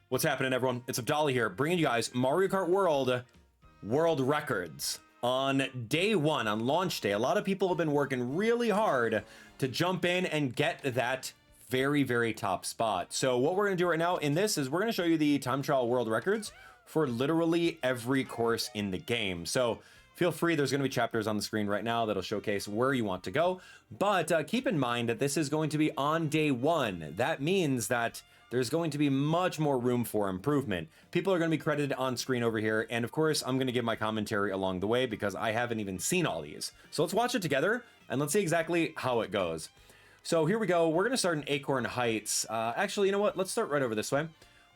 What's happening, everyone? It's Abdallah here, bringing you guys Mario Kart World World Records. On day one, on launch day, a lot of people have been working really hard to jump in and get that very, very top spot. So what we're going to do right now in this is we're going to show you the time trial world records for literally every course in the game. So feel free, there's going to be chapters on the screen right now that'll showcase where you want to go. But keep in mind that this is going to be on day one. That means that there's going to be much more room for improvement. People are going to be credited on screen over here. And of course, I'm going to give my commentary along the way because I haven't even seen all these. So let's watch it together and let's see exactly how it goes. So here we go. We're going to start in Acorn Heights. Actually, you know what? Let's start right over this way.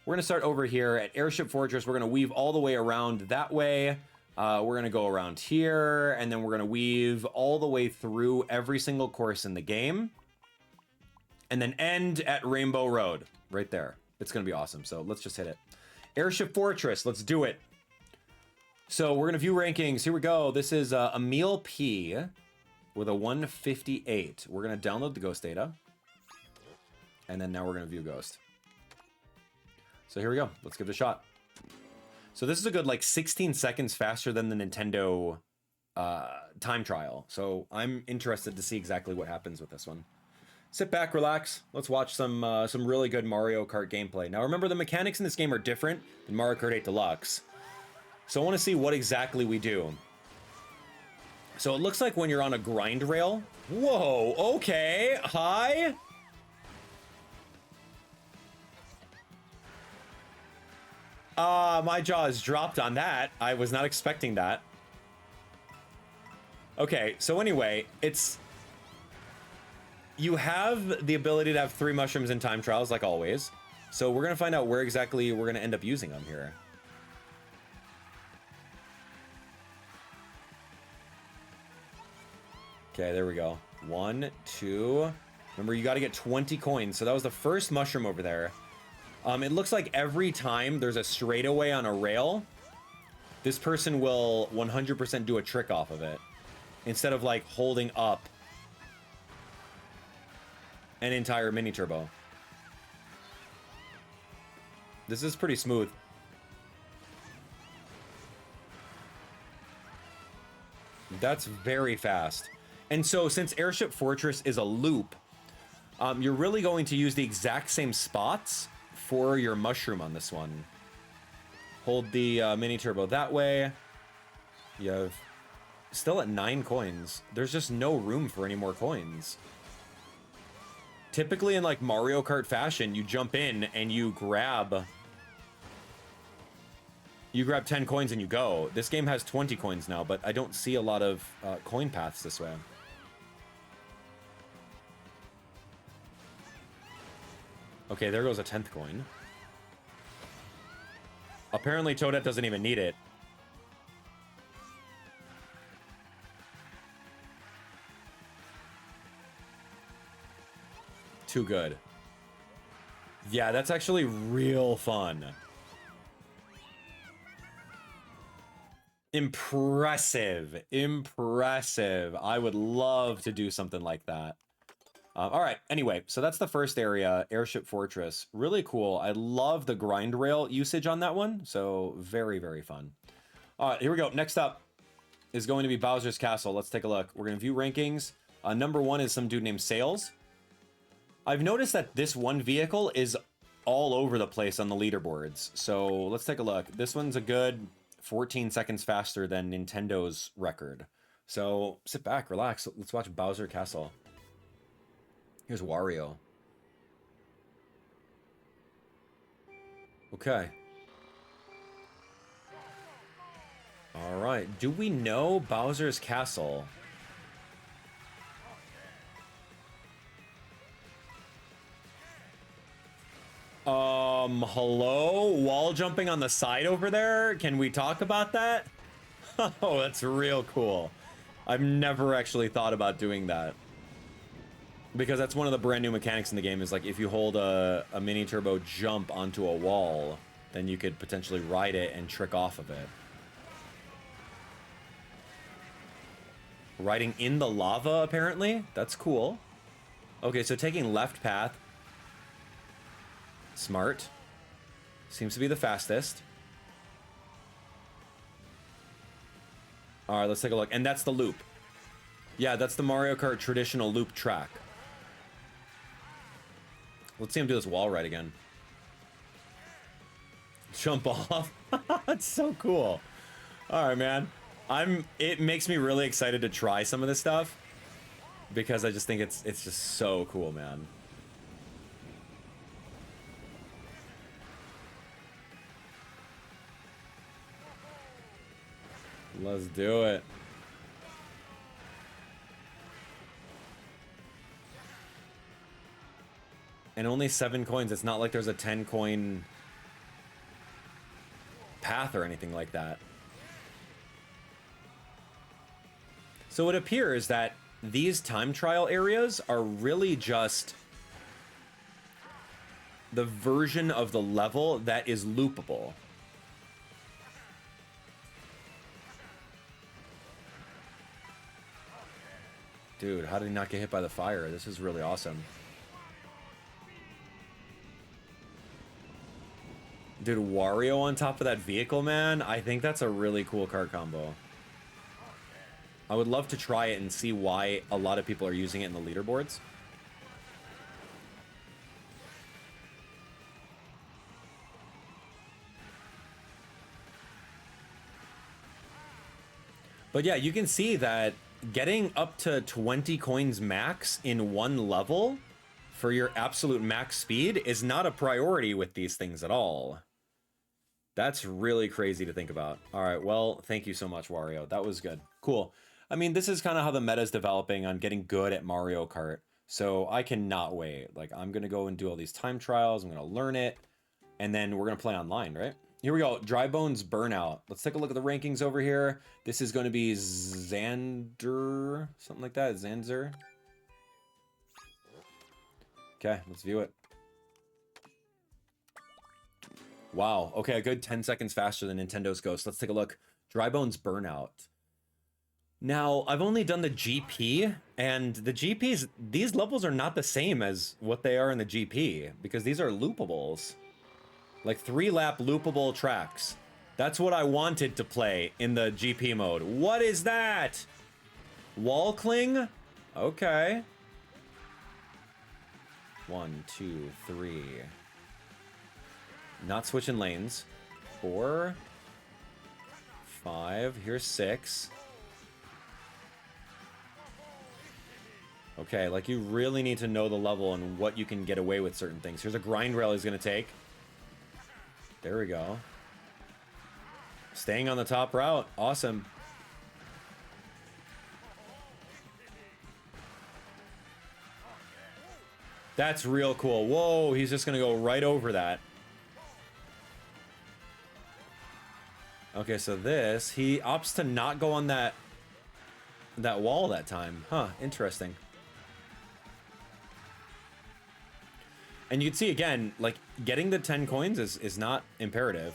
We're going to start over here at Airship Fortress. We're going to weave all the way around that way. We're going to go around here, and then we're going to weave all the way through every single course in the game. And then end at Rainbow Road, right there. It's going to be awesome, so let's just hit it. Airship Fortress, let's do it. So we're going to view rankings. Here we go. This is Emil P with a 158. We're going to download the Ghost data. And then now we're going to view Ghost. So here we go. Let's give it a shot. So this is a good like 16 seconds faster than the Nintendo time trial. So I'm interested to see exactly what happens with this one. Sit back, relax. Let's watch some really good Mario Kart gameplay. Now remember, the mechanics in this game are different than Mario Kart 8 Deluxe. So I want to see what exactly we do. So it looks like when you're on a grind rail. Whoa, okay, hi. My jaw is dropped on that. I was not expecting that. Okay, so anyway, you have the ability to have 3 mushrooms in time trials, like always. So we're going to find out where exactly we're going to end up using them here. Okay, there we go. 1, 2. Remember, you got to get 20 coins. So that was the first mushroom over there. It looks like every time there's a straightaway on a rail, this person will 100% do a trick off of it. Instead of like holding up an entire mini turbo. This is pretty smooth. That's very fast. And so since Airship Fortress is a loop, you're really going to use the exact same spots for your mushroom on this one. Hold the mini turbo that way. You have still at 9 coins. There's just no room for any more coins. Typically in like Mario Kart fashion, you jump in and you grab 10 coins and you go. This game has 20 coins now, but I don't see a lot of coin paths this way. Okay, there goes a 10th coin. Apparently Toadette doesn't even need it. Too good. Yeah, that's actually real fun. Impressive. Impressive. I would love to do something like that. All right, anyway, so that's the first area, Airship Fortress. Really cool. I love the grind rail usage on that one, so very, very fun. All right, here we go. Next up is going to be Bowser's Castle. Let's take a look. We're going to view rankings. Number 1 is some dude named Sails. I've noticed that this one vehicle is all over the place on the leaderboards, so let's take a look. This one's a good 14 seconds faster than Nintendo's record. So sit back, relax. Let's watch Bowser Castle. Here's Wario. Okay. All right. Do we know Bowser's Castle? Hello? Wall jumping on the side over there? Can we talk about that? Oh, that's real cool. I've never actually thought about doing that. Because that's one of the brand new mechanics in the game, is like if you hold a mini turbo jump onto a wall, then you could potentially ride it and trick off of it. Riding in the lava, apparently? That's cool. Okay, so taking left path. Smart. Seems to be the fastest. All right, let's take a look. And that's the loop. Yeah, that's the Mario Kart traditional loop track. Let's see him do this wall ride again. Jump off. That's so cool. All right, man. It makes me really excited to try some of this stuff because I just think it's just so cool, man. Let's do it. And only 7 coins. It's not like there's a 10 coin path or anything like that. So it appears that these time trial areas are really just the version of the level that is loopable. Dude, how did he not get hit by the fire? This is really awesome. Dude, Wario on top of that vehicle, man. I think that's a really cool card combo. I would love to try it and see why a lot of people are using it in the leaderboards. But yeah, you can see that getting up to 20 coins max in one level for your absolute max speed is not a priority with these things at all. That's really crazy to think about. All right, well, thank you so much, Wario. That was good. Cool. I mean, this is kind of how the meta is developing on getting good at Mario Kart. So I cannot wait. Like, I'm going to go and do all these time trials. I'm going to learn it. And then we're going to play online, right? Here we go. Dry Bones Burnout. Let's take a look at the rankings over here. This is going to be Xander, something like that. Xanzer. Okay, let's view it. Wow. Okay, a good 10 seconds faster than Nintendo's Ghost. Let's take a look. Dry Bones Burnout. Now, I've only done the GP, and the GPs, these levels are not the same as what they are in the GP, because these are loopables. Like 3-lap loopable tracks. That's what I wanted to play in the GP mode. What is that? Wall cling? Okay. 1, 2, 3. Not switching lanes. 4. 5. Here's 6. Okay, like you really need to know the level and what you can get away with certain things. Here's a grind rail he's going to take. There we go. Staying on the top route. Awesome. That's real cool. Whoa, he's just going to go right over that. Okay, so this, he opts to not go on that wall that time. Huh, interesting. And you can see again, like getting the 10 coins is not imperative.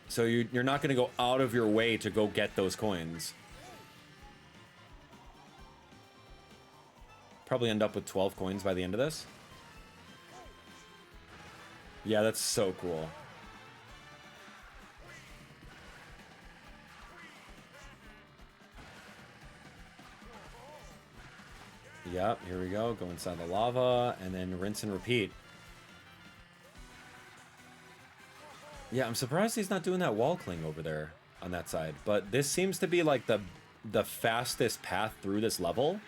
So you're not going to go out of your way to go get those coins. Probably end up with 12 coins by the end of this. Yeah, that's so cool. Yep, here we go. Go inside the lava and then rinse and repeat. Yeah, I'm surprised he's not doing that wall cling over there on that side. But this seems to be like the fastest path through this level.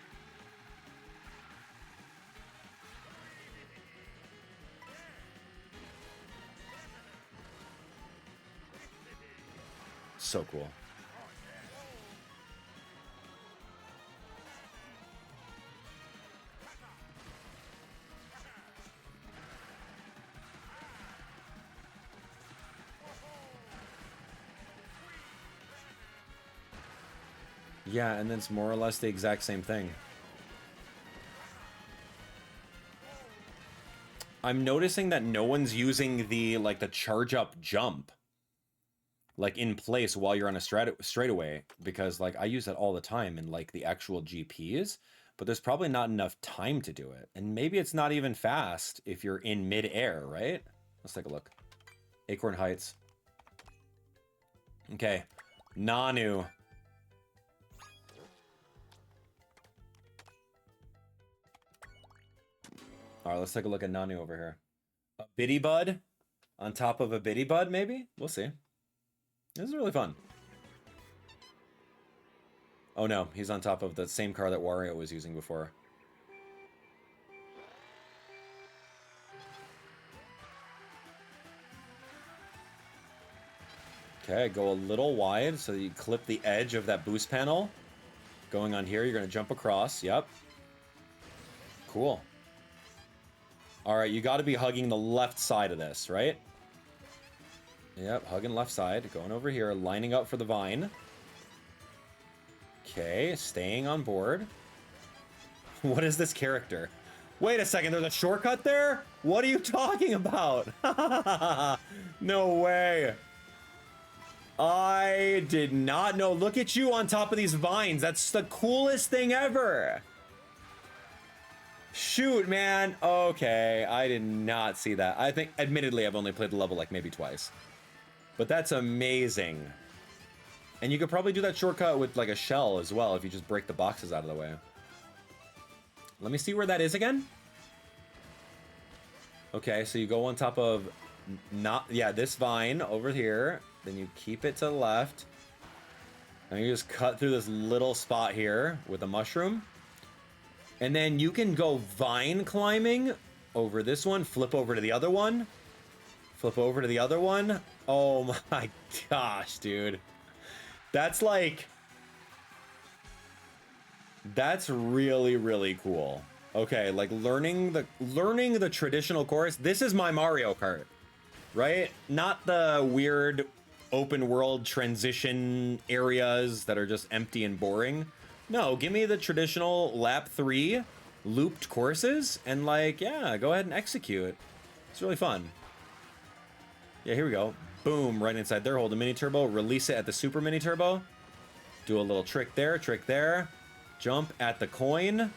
So cool. Yeah, and then it's more or less the exact same thing. I'm noticing that no one's using the charge up jump like in place while you're on a straightaway, because like I use that all the time in like the actual GPs, but there's probably not enough time to do it. And maybe it's not even fast if you're in mid-air, right? Let's take a look. Acorn Heights. Okay. Nanu. All right, let's take a look at Nanu over here. A Bitty Bud on top of a Bitty Bud, maybe? We'll see. This is really fun. Oh no, he's on top of the same car that Wario was using before. Okay, go a little wide so you clip the edge of that boost panel. Going on here, you're gonna jump across. Yep. Cool. All right, you got to be hugging the left side of this, right? Yep, hugging left side. Going over here, lining up for the vine. Okay, staying on board. What is this character? Wait a second, there's a shortcut there? What are you talking about? No way. I did not know. Look at you on top of these vines. That's the coolest thing ever. Shoot, man. Okay, I did not see that. I think, admittedly, I've only played the level like maybe twice. But that's amazing. And you could probably do that shortcut with like a shell as well if you just break the boxes out of the way. Let me see where that is again. Okay, so you go on top of this vine over here. Then you keep it to the left. And you just cut through this little spot here with a mushroom. And then you can go vine climbing over this one, flip over to the other one, flip over to the other one. Oh my gosh, dude. That's like... That's really, really cool. Okay, like learning the traditional course. This is my Mario Kart, right? Not the weird open world transition areas that are just empty and boring. No, give me the traditional lap 3 looped courses and like, yeah, go ahead and execute. It's really fun. Yeah, here we go. Boom, right inside there. Hold the mini turbo, release it at the super mini turbo. Do a little trick there. Jump at the coin.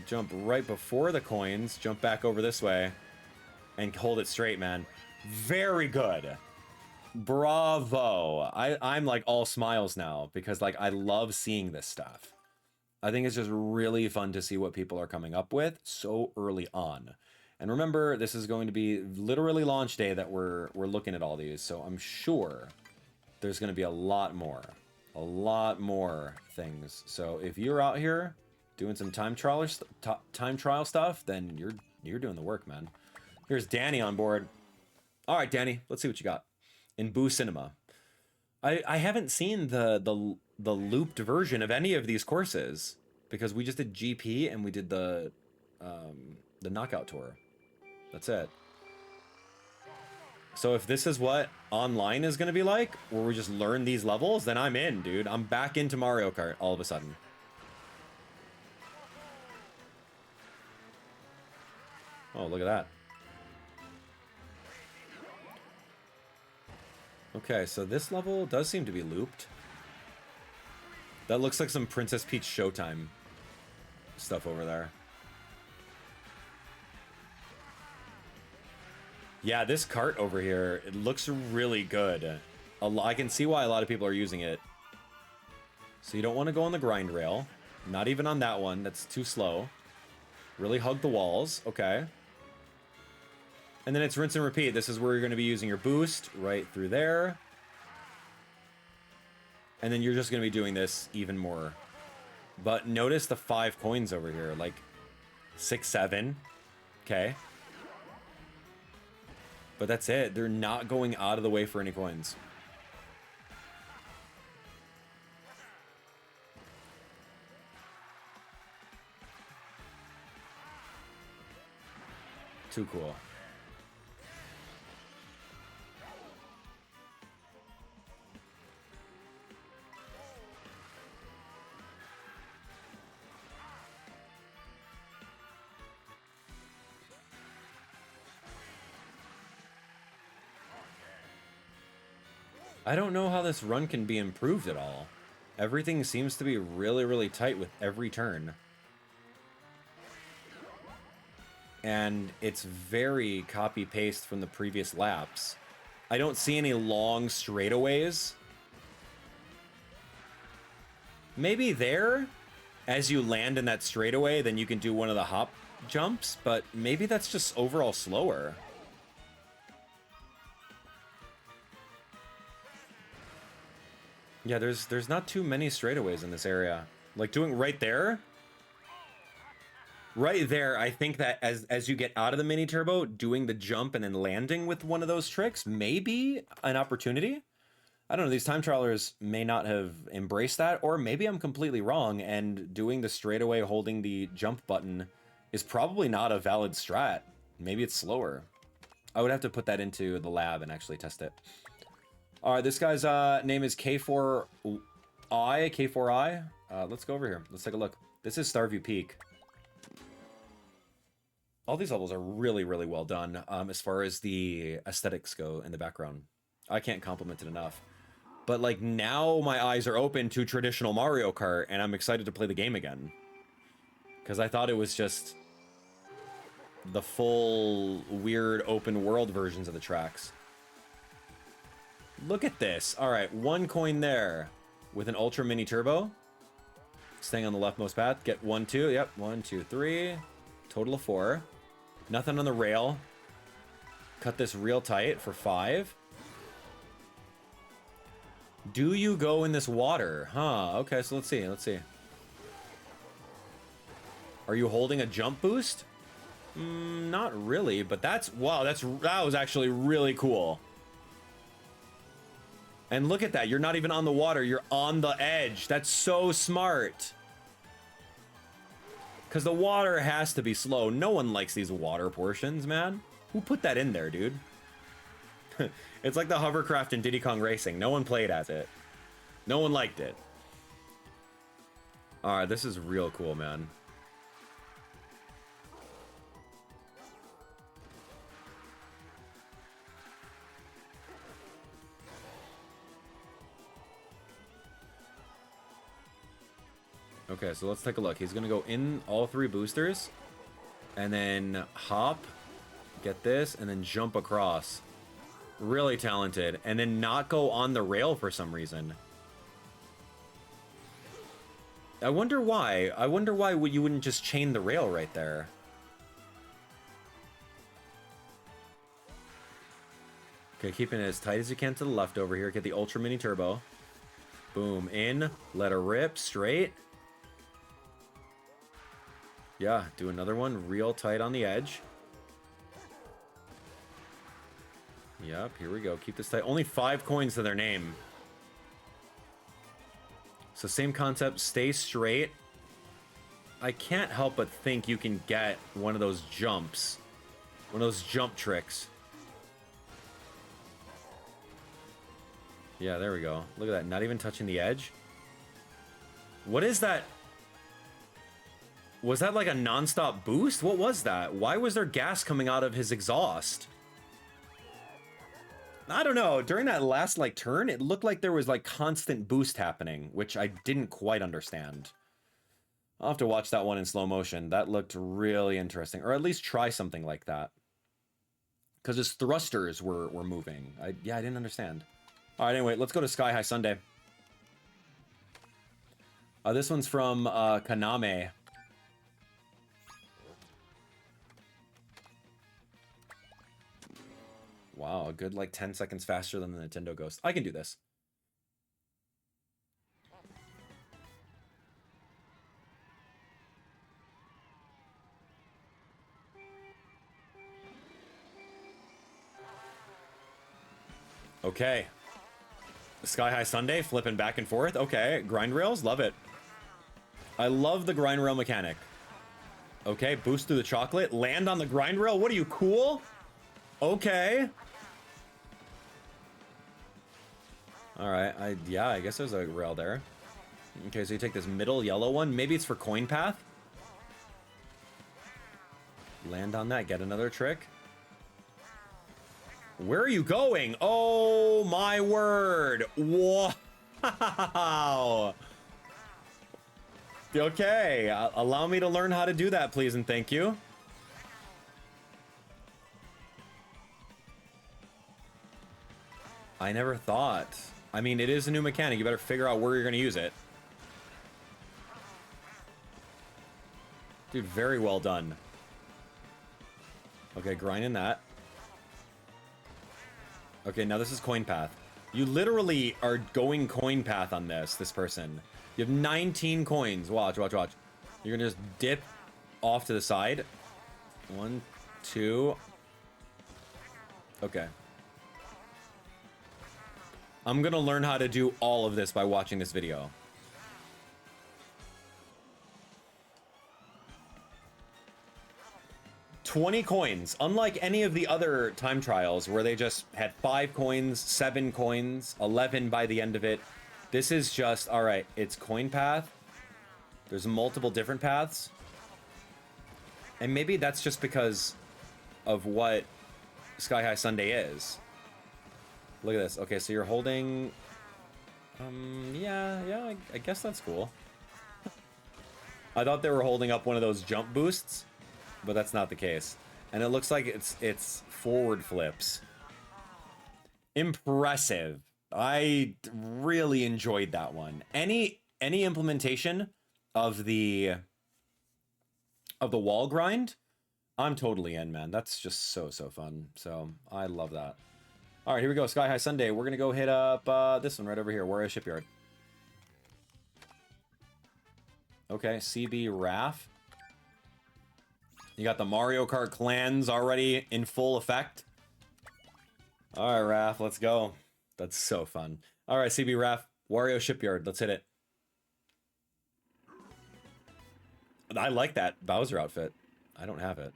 Jump right before the coins. Jump back over this way. And hold it straight, man. Very good. Bravo. I'm like all smiles now because like I love seeing this stuff. I think it's just really fun to see what people are coming up with so early on. And remember, this is going to be literally launch day that we're looking at all these. So I'm sure there's going to be a lot more things. So if you're out here doing some time trial stuff, then you're doing the work, man. Here's Danny on board. All right, Danny, let's see what you got in Boo Cinema. I haven't seen the looped version of any of these courses because we just did GP and we did the knockout tour. That's it. So if this is what online is going to be like, where we just learn these levels, then I'm in, dude. I'm back into Mario Kart all of a sudden. Oh, look at that. Okay, so this level does seem to be looped. That looks like some Princess Peach Showtime stuff over there. Yeah, this cart over here, it looks really good. I can see why a lot of people are using it. So you don't want to go on the grind rail. Not even on that one. That's too slow. Really hug the walls. Okay. And then it's rinse and repeat. This is where you're going to be using your boost right through there. And then you're just going to be doing this even more. But notice the 5 coins over here. Like 6, 7. Okay. But that's it. They're not going out of the way for any coins. Too cool. I don't know how this run can be improved at all. Everything seems to be really, really tight with every turn. And it's very copy-paste from the previous laps. I don't see any long straightaways. Maybe there, as you land in that straightaway, then you can do one of the hop jumps, but maybe that's just overall slower. Yeah, there's not too many straightaways in this area. Like doing right there, I think that as you get out of the mini turbo, doing the jump and then landing with one of those tricks may be an opportunity. I don't know, these time trialers may not have embraced that, or maybe I'm completely wrong and doing the straightaway holding the jump button is probably not a valid strat. Maybe it's slower. I would have to put that into the lab and actually test it. All right, this guy's name is K4I. Let's go over here. Let's take a look. This is Starview Peak. All these levels are really, really well done as far as the aesthetics go in the background. I can't compliment it enough. But like now my eyes are open to traditional Mario Kart and I'm excited to play the game again. Because I thought it was just the full weird open world versions of the tracks. Look at this. All right, 1 coin there with an ultra mini turbo. Staying on the leftmost path. Get 1, 2. Yep, 1, 2, 3. Total of 4. Nothing on the rail. Cut this real tight for 5. Do you go in this water? Huh, okay, so let's see, let's see. Are you holding a jump boost? Not really, but that's, wow, that was actually really cool. And look at that, you're not even on the water, you're on the edge. That's so smart. Because the water has to be slow. No one likes these water portions, man. Who put that in there, dude? It's like the hovercraft in Diddy Kong Racing. No one played as it. No one liked it. Alright, this is real cool, man. Okay, so let's take a look. He's gonna go in all 3 boosters. And then hop. Get this. And then jump across. Really talented. And then not go on the rail for some reason. I wonder why. I wonder why you wouldn't just chain the rail right there. Okay, keeping it as tight as you can to the left over here. Get the Ultra Mini Turbo. Boom. In. Let her rip. Straight. Yeah, do another one real tight on the edge. Yep, here we go. Keep this tight. Only 5 coins to their name. So same concept. Stay straight. I can't help but think you can get one of those jumps. One of those jump tricks. Yeah, there we go. Look at that. Not even touching the edge. What is that? Was that like a non-stop boost? What was that? Why was there gas coming out of his exhaust? I don't know. During that last like turn, it looked like there was like constant boost happening, which I didn't quite understand. I'll have to watch that one in slow motion. That looked really interesting. Or at least try something like that. Because his thrusters were moving. Yeah, I didn't understand. All right, anyway, let's go to Sky High Sundae. This one's from Kaname. Wow, a good like 10 seconds faster than the Nintendo Ghost. I can do this. Okay. Sky High Sundae, flipping back and forth. Okay, grind rails, love it. I love the grind rail mechanic. Okay, boost through the chocolate, land on the grind rail. What are you, cool? Okay. All right, yeah, I guess there's a rail there. Okay, so you take this middle yellow one. Maybe it's for coin path. Land on that, get another trick. Where are you going? Oh my word. Wow. Okay, allow me to learn how to do that, please and thank you. I never thought. I mean, it is a new mechanic. You better figure out where you're going to use it. Dude, very well done. Okay, grinding that. Okay, now this is coin path. You literally are going coin path on this person. You have 19 coins. Watch, watch, watch. You're gonna just dip off to the side. 1, 2. Okay. I'm gonna learn how to do all of this by watching this video. $20 coins. Unlike any of the other time trials where they just had 5 coins, 7 coins, 11 by the end of it. This is just, all right, it's coin path. There's multiple different paths. And maybe that's just because of what Sky High Sundae is. Look at this. Okay, so you're holding... yeah, I guess that's cool. I thought they were holding up one of those jump boosts, but that's not the case. And it looks like it's forward flips. Impressive. I really enjoyed that one. Any implementation of the wall grind, I'm totally in, man. That's just so fun. So I love that. All right, here we go. Sky High Sundae. We're gonna go hit up this one right over here. Wario Shipyard. Okay, CB RAF. You got the Mario Kart clans already in full effect. All right, RAF, let's go. That's so fun. All right, CB RAF, Wario Shipyard. Let's hit it. I like that Bowser outfit. I don't have it.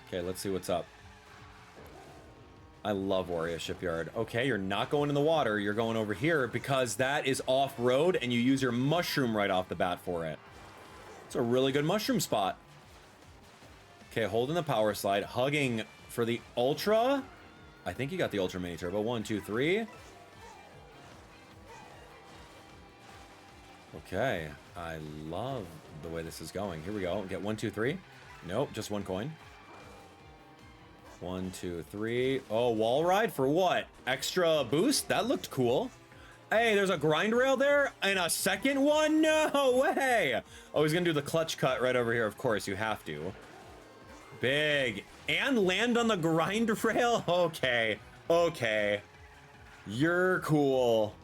Okay, let's see what's up. I love Wario Shipyard. Okay, you're not going in the water. You're going over here because that is off-road and you use your mushroom right off the bat for it. It's a really good mushroom spot. Okay, holding the power slide, hugging for the Ultra. I think you got the Ultra Mini Turbo. 1, 2, 3. Okay, I love the way this is going. Here we go. Get 1, 2, 3. Nope, just 1 coin. 1, 2, 3. Oh, wall ride for what? Extra boost? That looked cool. Hey, there's a grind rail there and a second one? No way! Oh, he's gonna do the clutch cut right over here. Of course, you have to. Big. And land on the grind rail? Okay. Okay. You're cool.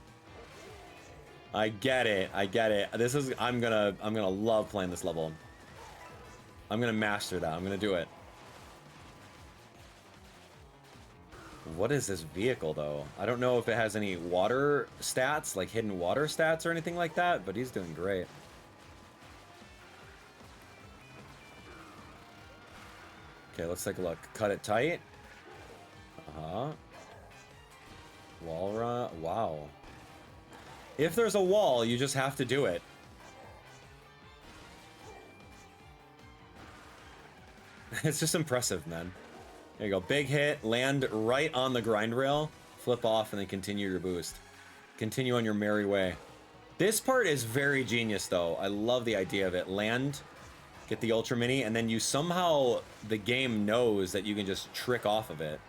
I get it. I get it. This is... I'm gonna love playing this level. I'm gonna master that. I'm gonna do it. What is this vehicle, though? I don't know if it has any water stats, like hidden water stats or anything like that, but he's doing great. Okay, let's take a look. Cut it tight. Uh-huh. Wall run. Wow. If there's a wall, you just have to do it. It's just impressive, man. There you go. Big hit. Land right on the grind rail. Flip off and then continue your boost. Continue on your merry way. This part is very genius, though. I love the idea of it. Land, get the Ultra Mini, and then you somehow... the game knows that you can just trick off of it.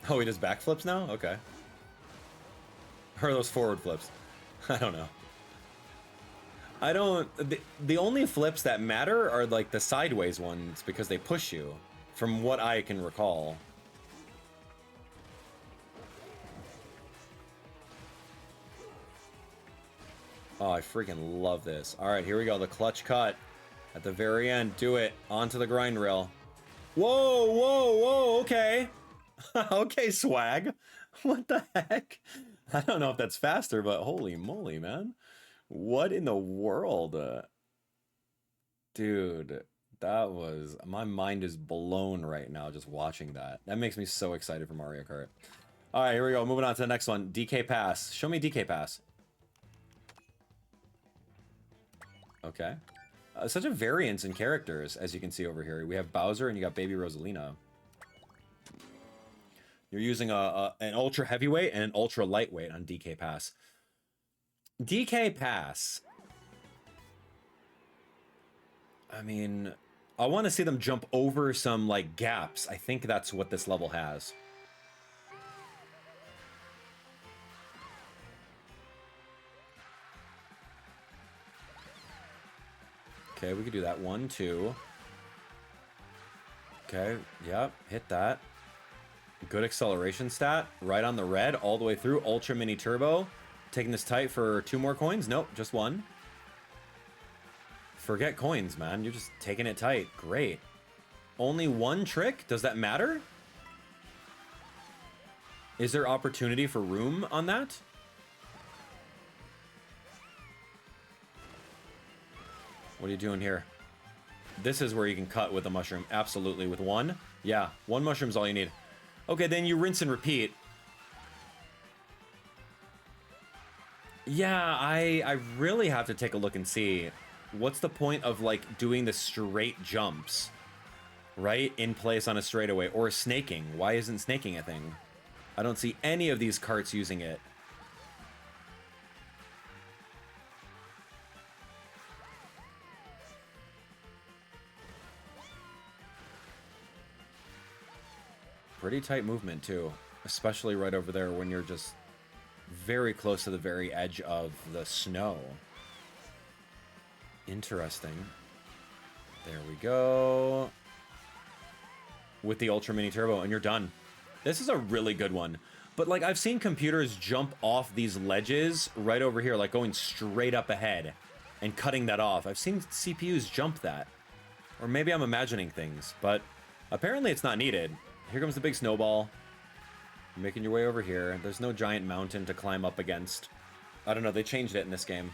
Oh, he does backflips now? Okay. Or are those forward flips? I don't know. I don't... The only flips that matter are, like, the sideways ones, because they push you, from what I can recall. Oh, I freaking love this. All right, here we go. The clutch cut. At the very end, do it. Onto the grind rail. Whoa, whoa, whoa, okay. Okay, swag. What the heck? I don't know if that's faster, but holy moly, man. What in the world? Dude, that was... my mind is blown right now just watching that. That makes me so excited for Mario Kart. All right, here we go. Moving on to the next one. DK Pass. Show me DK Pass. Okay. Such a variance in characters, as you can see over here. We have Bowser and you got Baby Rosalina. You're using an ultra heavyweight and an ultra lightweight on DK Pass. DK pass. I mean, I want to see them jump over some, like, gaps. I think that's what this level has. Okay, we could do that. 1, 2. Okay, yep, hit that. Good acceleration stat. Right on the red, all the way through. Ultra Mini Turbo. Taking this tight for 2 more coins? Nope, just 1. Forget coins, man. You're just taking it tight. Great. Only 1 trick? Does that matter? Is there opportunity for room on that? What are you doing here? This is where you can cut with a mushroom. Absolutely. With 1? Yeah, 1 mushroom's all you need. Okay, then you rinse and repeat. Yeah, I really have to take a look and see. What's the point of, like, doing the straight jumps, right, in place on a straightaway, or snaking? Why isn't snaking a thing? I don't see any of these carts using it. Pretty tight movement, too, especially right over there when you're just very close to the very edge of the snow. Interesting. There we go. With the Ultra Mini Turbo, and you're done. This is a really good one. But, like, I've seen computers jump off these ledges right over here, like going straight up ahead and cutting that off. I've seen CPUs jump that. Or maybe I'm imagining things, but apparently it's not needed. Here comes the big snowball. You're making your way over here. There's no giant mountain to climb up against. I don't know, they changed it in this game.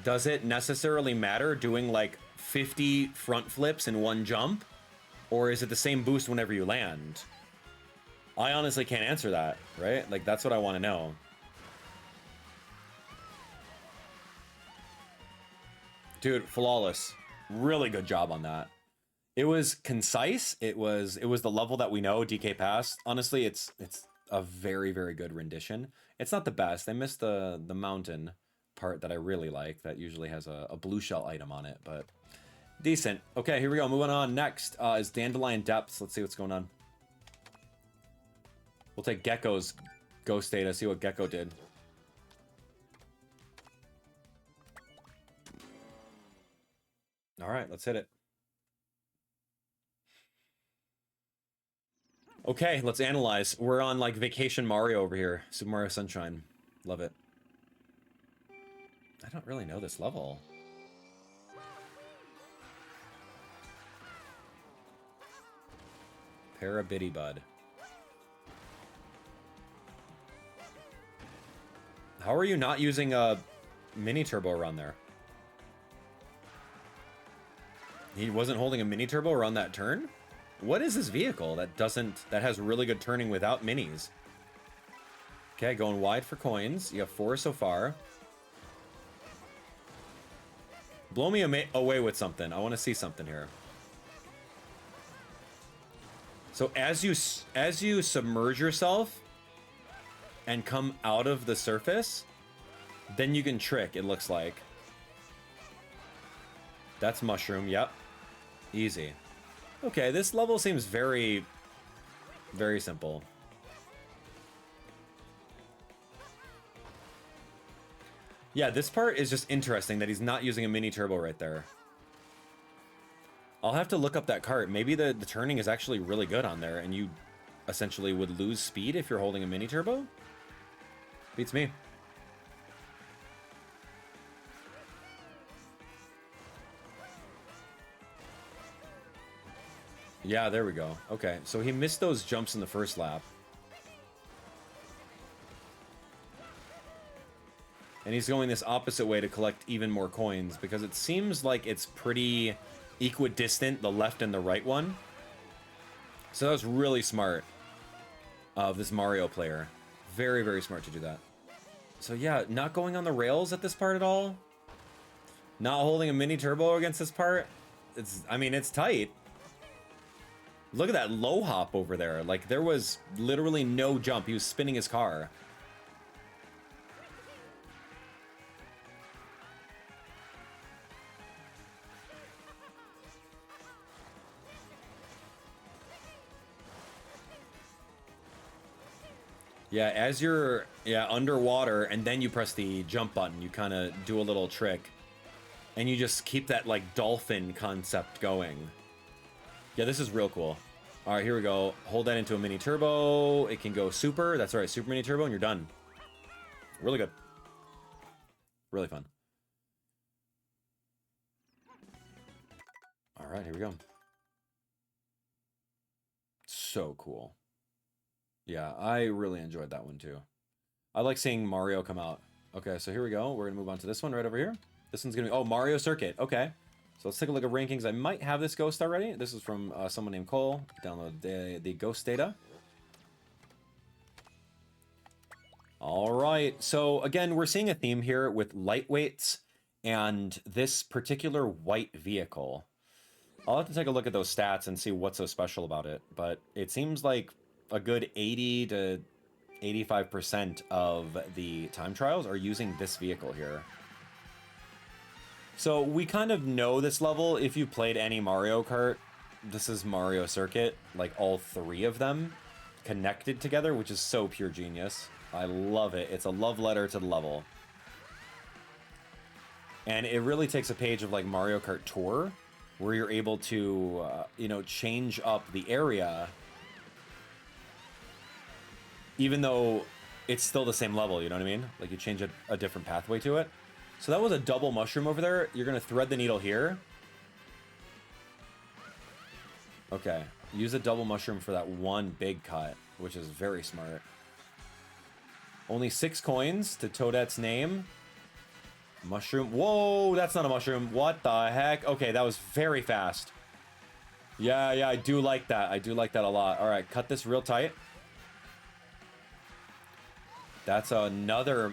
Does it necessarily matter doing like 50 front flips in 1 jump? Or is it the same boost whenever you land? I honestly can't answer that, right? Like, that's what I want to know. Dude, flawless. Really good job on that. It was concise. It was the level that we know, DK Pass. Honestly, it's a very, very good rendition. It's not the best. They missed the mountain part that I really like. That usually has a blue shell item on it, but decent. Okay, here we go. Moving on. Next is Dandelion Depths. Let's see what's going on. We'll take Gecko's ghost data, see what Gecko did. All right, let's hit it. Okay, let's analyze. We're on, like, Vacation Mario over here. Super Mario Sunshine. Love it. I don't really know this level. Parabitty Bud. How are you not using a mini turbo around there? He wasn't holding a mini turbo around that turn? What is this vehicle that has really good turning without minis? Okay, going wide for coins. You have 4 so far. Blow me away with something. I want to see something here. So as you submerge yourself and come out of the surface, then you can trick, it looks like. That's mushroom, yep. Easy. Okay, this level seems very, very simple. Yeah, this part is just interesting that he's not using a mini turbo right there. I'll have to look up that cart. Maybe the turning is actually really good on there, and you essentially would lose speed if you're holding a mini turbo? Beats me. Yeah, there we go. Okay, so he missed those jumps in the first lap. And he's going this opposite way to collect even more coins, because it seems like it's pretty equidistant, the left and the right one. So that was really smart of this Mario player. Very, very smart to do that. So yeah, not going on the rails at this part at all. Not holding a mini turbo against this part. I mean, it's tight. Look at that low hop over there. Like, there was literally no jump. He was spinning his car. Yeah, as you're underwater and then you press the jump button, you kind of do a little trick. And you just keep that, like, dolphin concept going. Yeah, this is real cool. All right, here we go. Hold that into a mini turbo. It can go super. That's right, super mini turbo, and you're done. Really good. Really fun. All right, here we go. So cool. Yeah, I really enjoyed that one too. I like seeing Mario come out. Okay, so here we go. We're gonna move on to this one right over here. This one's gonna be, oh, Mario Circuit. Okay. So let's take a look at rankings. I might have this ghost already. This is from someone named Cole. Download the ghost data. All right. So again, we're seeing a theme here with lightweights and this particular white vehicle. I'll have to take a look at those stats and see what's so special about it. But it seems like a good 80 to 85% of the time trials are using this vehicle here. So we kind of know this level if you played any Mario Kart. This is Mario Circuit, like all three of them connected together, which is so pure genius. I love it. It's a love letter to the level. And it really takes a page of like Mario Kart Tour, where you're able to, you know, change up the area, even though it's still the same level, you know what I mean? Like you change a different pathway to it. So that was a double mushroom over there. You're going to thread the needle here. Okay. Use a double mushroom for that one big cut, which is very smart. Only 6 coins to Toadette's name. Mushroom. Whoa, that's not a mushroom. What the heck? Okay, that was very fast. Yeah, I do like that. I do like that a lot. All right, cut this real tight. That's another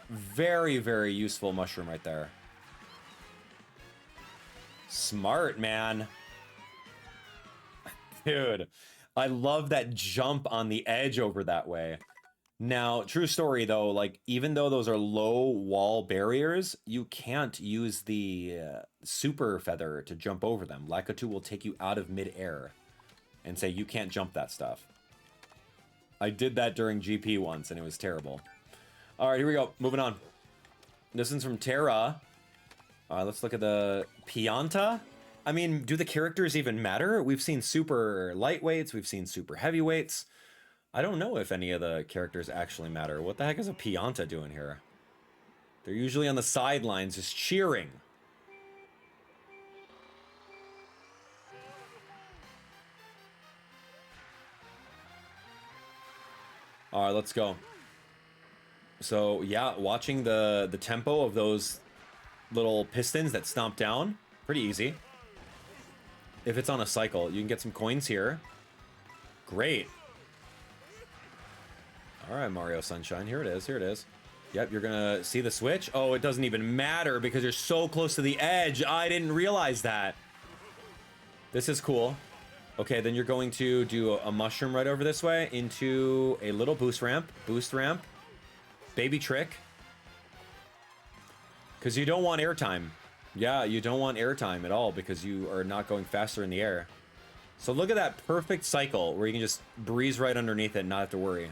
very, very useful mushroom right there. Smart, man. Dude, I love that jump on the edge over that way. Now, true story though, like even though those are low wall barriers, you can't use the super feather to jump over them. Lakitu will take you out of midair and say you can't jump that stuff. I did that during GP once and it was terrible. All right, here we go. Moving on. This one's from Terra. Let's look at the Pianta. I mean, do the characters even matter? We've seen super lightweights. We've seen super heavyweights. I don't know if any of the characters actually matter. What the heck is a Pianta doing here? They're usually on the sidelines just cheering. All right, let's go. So yeah, watching the tempo of those little pistons that stomp down, pretty easy. If it's on a cycle, you can get some coins here. Great. All right, Mario Sunshine, here it is, here it is. Yep, you're gonna see the switch. Oh, it doesn't even matter because you're so close to the edge. I didn't realize that. This is cool. Okay, then you're going to do a mushroom right over this way into a little boost ramp, baby trick. Because you don't want airtime. Yeah, you don't want airtime at all because you are not going faster in the air. So look at that perfect cycle where you can just breeze right underneath it and not have to worry.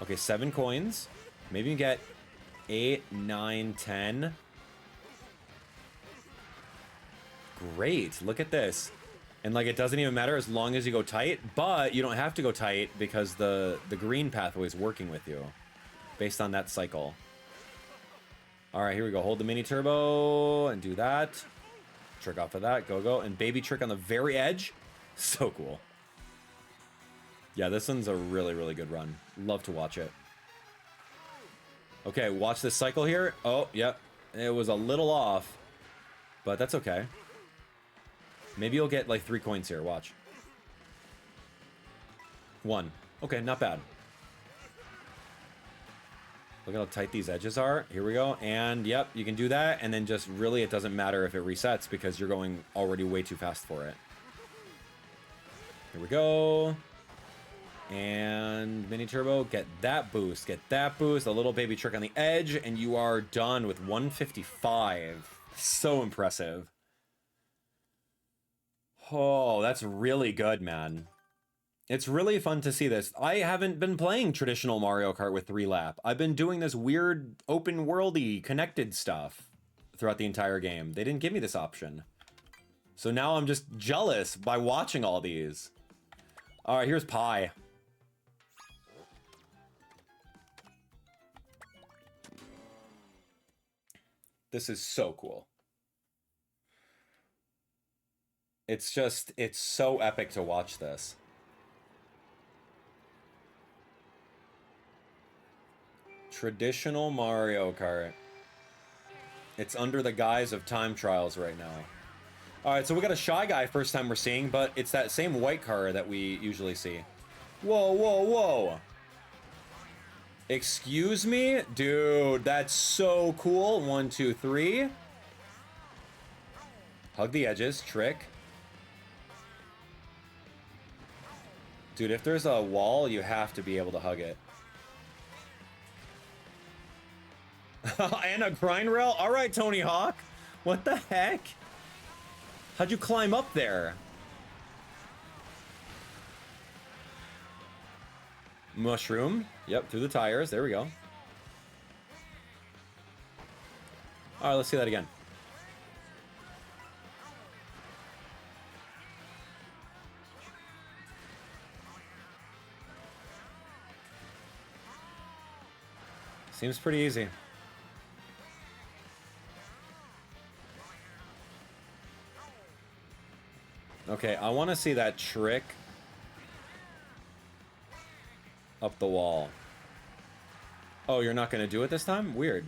Okay, 7 coins. Maybe you can get 8, 9, 10. Great, look at this. And like, it doesn't even matter as long as you go tight, but you don't have to go tight because the green pathway is working with you based on that cycle. All right, here we go. Hold the mini turbo and do that. Trick off of that. Go. And baby trick on the very edge. So cool. Yeah, this one's a really, really good run. Love to watch it. Okay, watch this cycle here. Oh, yep. It was a little off, but that's okay. Maybe you'll get like 3 coins here. Watch. 1. Okay, not bad. Look at how tight these edges are. Here we go. And yep, you can do that. And then just really, it doesn't matter if it resets because you're going already way too fast for it. Here we go. And mini turbo, get that boost, a little baby trick on the edge, and you are done with 155. So impressive. Oh, that's really good, man. It's really fun to see this. I haven't been playing traditional Mario Kart with 3-lap. I've been doing this weird open worldy connected stuff throughout the entire game. They didn't give me this option. So now I'm just jealous by watching all these. All right, here's Pie. This is so cool. It's so epic to watch this. Traditional Mario Kart. It's under the guise of time trials right now. Alright, so we got a Shy Guy first time we're seeing, but it's that same white car that we usually see. Whoa, whoa, whoa. Excuse me? Dude, that's so cool. 1, 2, 3. Hug the edges. Trick. Dude, if there's a wall, you have to be able to hug it. And a grind rail? Alright, Tony Hawk. What the heck? How'd you climb up there? Mushroom. Yep, through the tires. There we go. Alright, let's see that again. Seems pretty easy. Okay, I want to see that trick up the wall. Oh, you're not going to do it this time? Weird.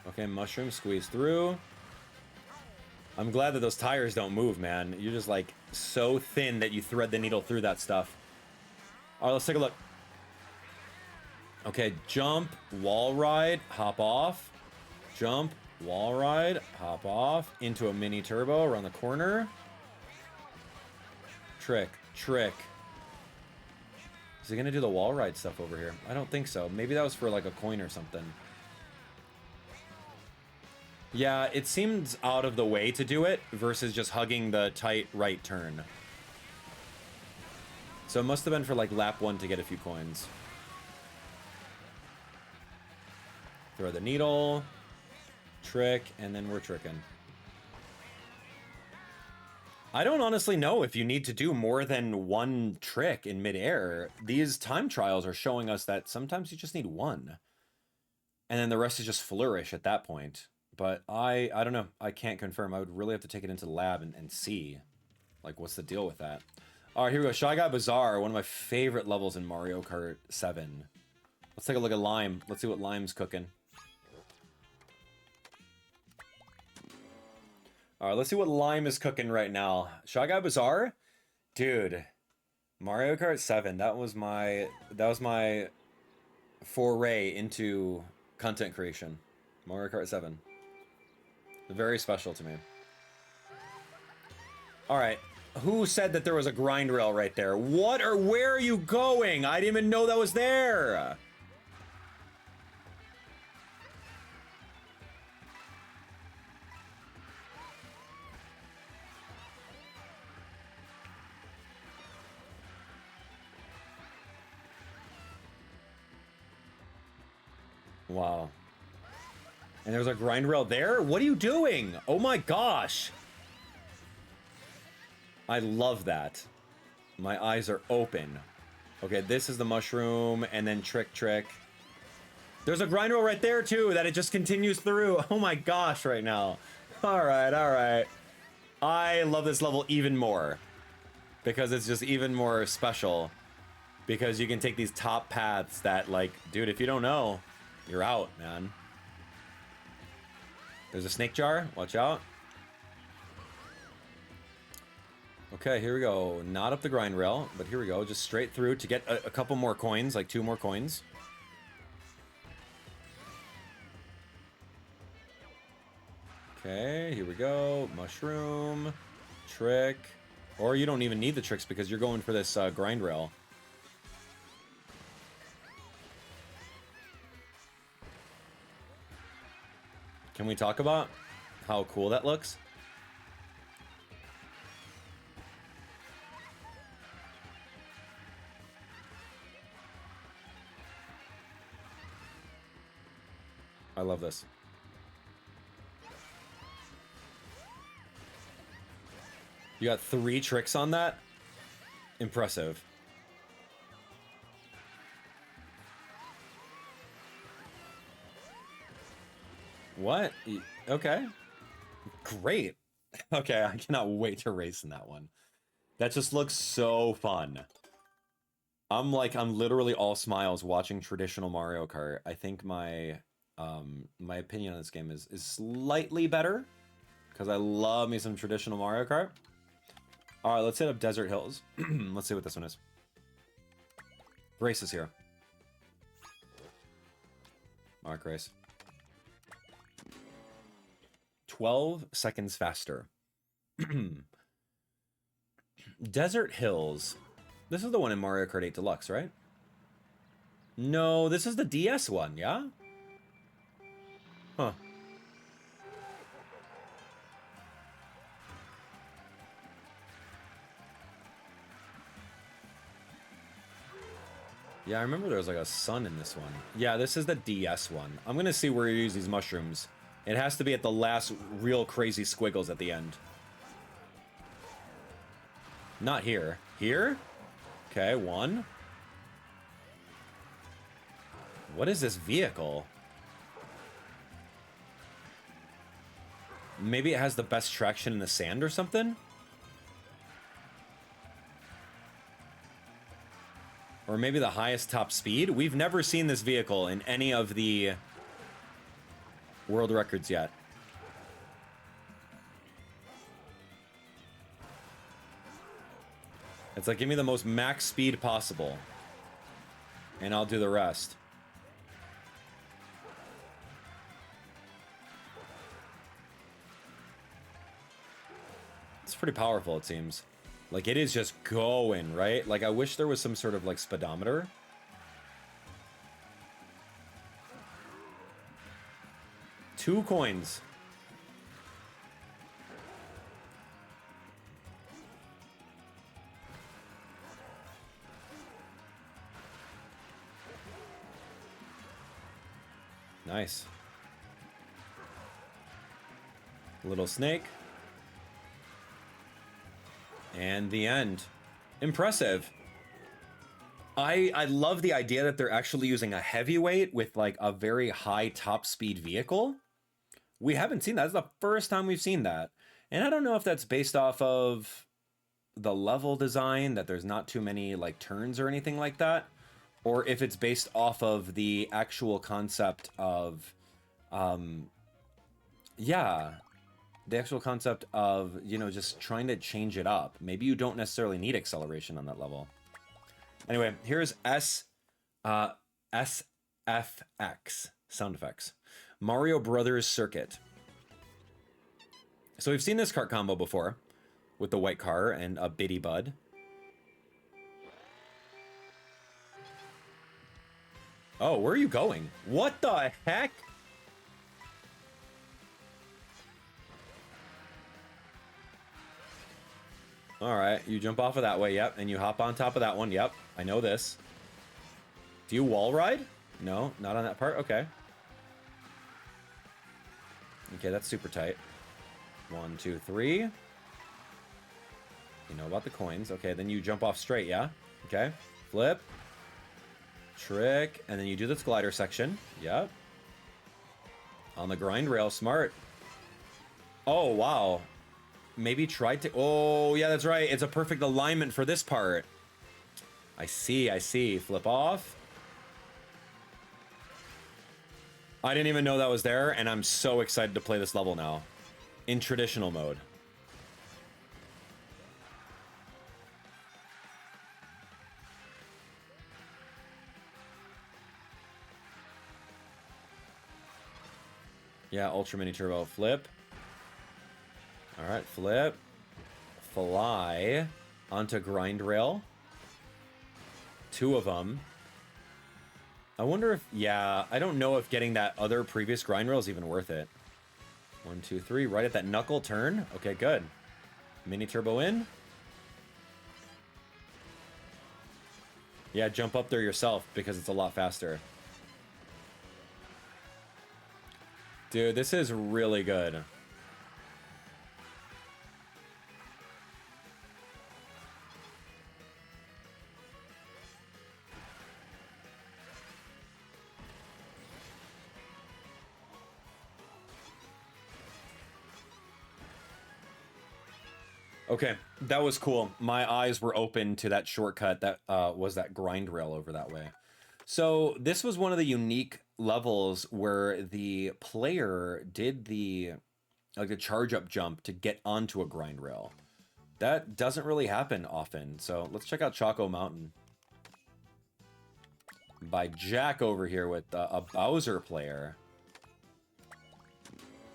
Okay, mushroom, squeeze through. I'm glad that those tires don't move, man. You're just like so thin that you thread the needle through that stuff. All right, let's take a look. Okay, jump, wall ride, hop off. Jump, wall ride, hop off. Into a mini turbo around the corner. Trick, trick. Is he gonna do the wall ride stuff over here? I don't think so. Maybe that was for like a coin or something. Yeah, it seems out of the way to do it versus just hugging the tight right turn. So it must have been for like lap 1 to get a few coins. Throw the needle, trick, and then we're tricking. I don't honestly know if you need to do more than one trick in midair. These time trials are showing us that sometimes you just need one. And then the rest is just flourish at that point. But I don't know. I can't confirm. I would really have to take it into the lab and see. Like, what's the deal with that? All right, here we go. Shy Guy Bazaar, one of my favorite levels in Mario Kart 7. Let's take a look at Lime. Let's see what Lime's cooking. All right, let's see what Lime is cooking right now. Shy Guy Bazaar? Dude, Mario Kart 7, that was my foray into content creation. Mario Kart 7. Very special to me. All right, who said that there was a grind rail right there? What or where are you going? I didn't even know that was there. Wow. And there's a grind rail there? What are you doing? Oh my gosh. I love that. My eyes are open. Okay, this is the mushroom, and then trick, trick. There's a grind rail right there too, that it just continues through. Oh my gosh, right now. All right, all right. I love this level even more. Because it's just even more special. Because you can take these top paths that, like, dude, if you don't know, you're out, man. There's a snake jar. Watch out. Okay, here we go. Not up the grind rail, but here we go. Just straight through to get a couple more coins, like 2 more coins. Okay, here we go. Mushroom. Trick. Or you don't even need the tricks because you're going for this grind rail. Can we talk about how cool that looks? I love this. You got 3 tricks on that? Impressive. What? Okay. Great. Okay, I cannot wait to race in that one. That just looks so fun. I'm literally all smiles watching traditional Mario Kart. I think my my opinion on this game is slightly better because I love me some traditional Mario Kart. All right, let's hit up Desert Hills. Let's see what this one is. Race is here. Mark race. 12 seconds faster. Desert Hills. This is the one in Mario Kart 8 Deluxe, right? No, this is the DS one, yeah? Huh. Yeah, I remember there was like a sun in this one. Yeah, this is the DS one. I'm gonna see where you use these mushrooms. It has to be at the last real crazy squiggles at the end. Not here. Here? Okay, 1. What is this vehicle? Maybe it has the best traction in the sand or something? Or maybe the highest top speed? We've never seen this vehicle in any of the world records yet. It's like, give me the most max speed possible. And I'll do the rest. It's pretty powerful, it seems. Like, it is just going, right? Like, I wish there was some sort of, like, speedometer. Two coins. Nice. Little snake. And the end. Impressive. I love the idea that they're actually using a heavyweight with like a very high top speed vehicle. We haven't seen that. It's the first time we've seen that. And I don't know if that's based off of the level design, that there's not too many like turns or anything like that, or if it's based off of the actual concept of yeah, the actual concept of, you know, just trying to change it up. Maybe you don't necessarily need acceleration on that level. Anyway, here's SFX sound effects. Mario Brothers Circuit. So we've seen this cart combo before with the white car and a Biddy Bud. Oh, where are you going? What the heck? All right, you jump off of that way, yep, and you hop on top of that one, yep. I know this. Do you wall ride? No, not on that part, okay. Okay, that's super tight. 1, 2, 3. You know about the coins. Okay, then you jump off straight, yeah? Okay, flip. Trick, and then you do this glider section. Yep. On the grind rail, smart. Oh, wow. Maybe try to... Oh, yeah, that's right. It's a perfect alignment for this part. I see, I see. Flip off. I didn't even know that was there, and I'm so excited to play this level now. In traditional mode. Yeah, Ultra Mini Turbo. Flip. All right, flip. Fly onto grind rail. 2 of them. I wonder if, yeah, I don't know if getting that other previous grind rail is even worth it. 1, 2, 3, right at that knuckle turn. Okay, good. Mini turbo in. Yeah, jump up there yourself because it's a lot faster. Dude, this is really good. Okay, that was cool. My eyes were open to that shortcut that was that grind rail over that way. So this was one of the unique levels where the player did the charge up jump to get onto a grind rail. That doesn't really happen often. So let's check out Choco Mountain by Jack over here with a Bowser player.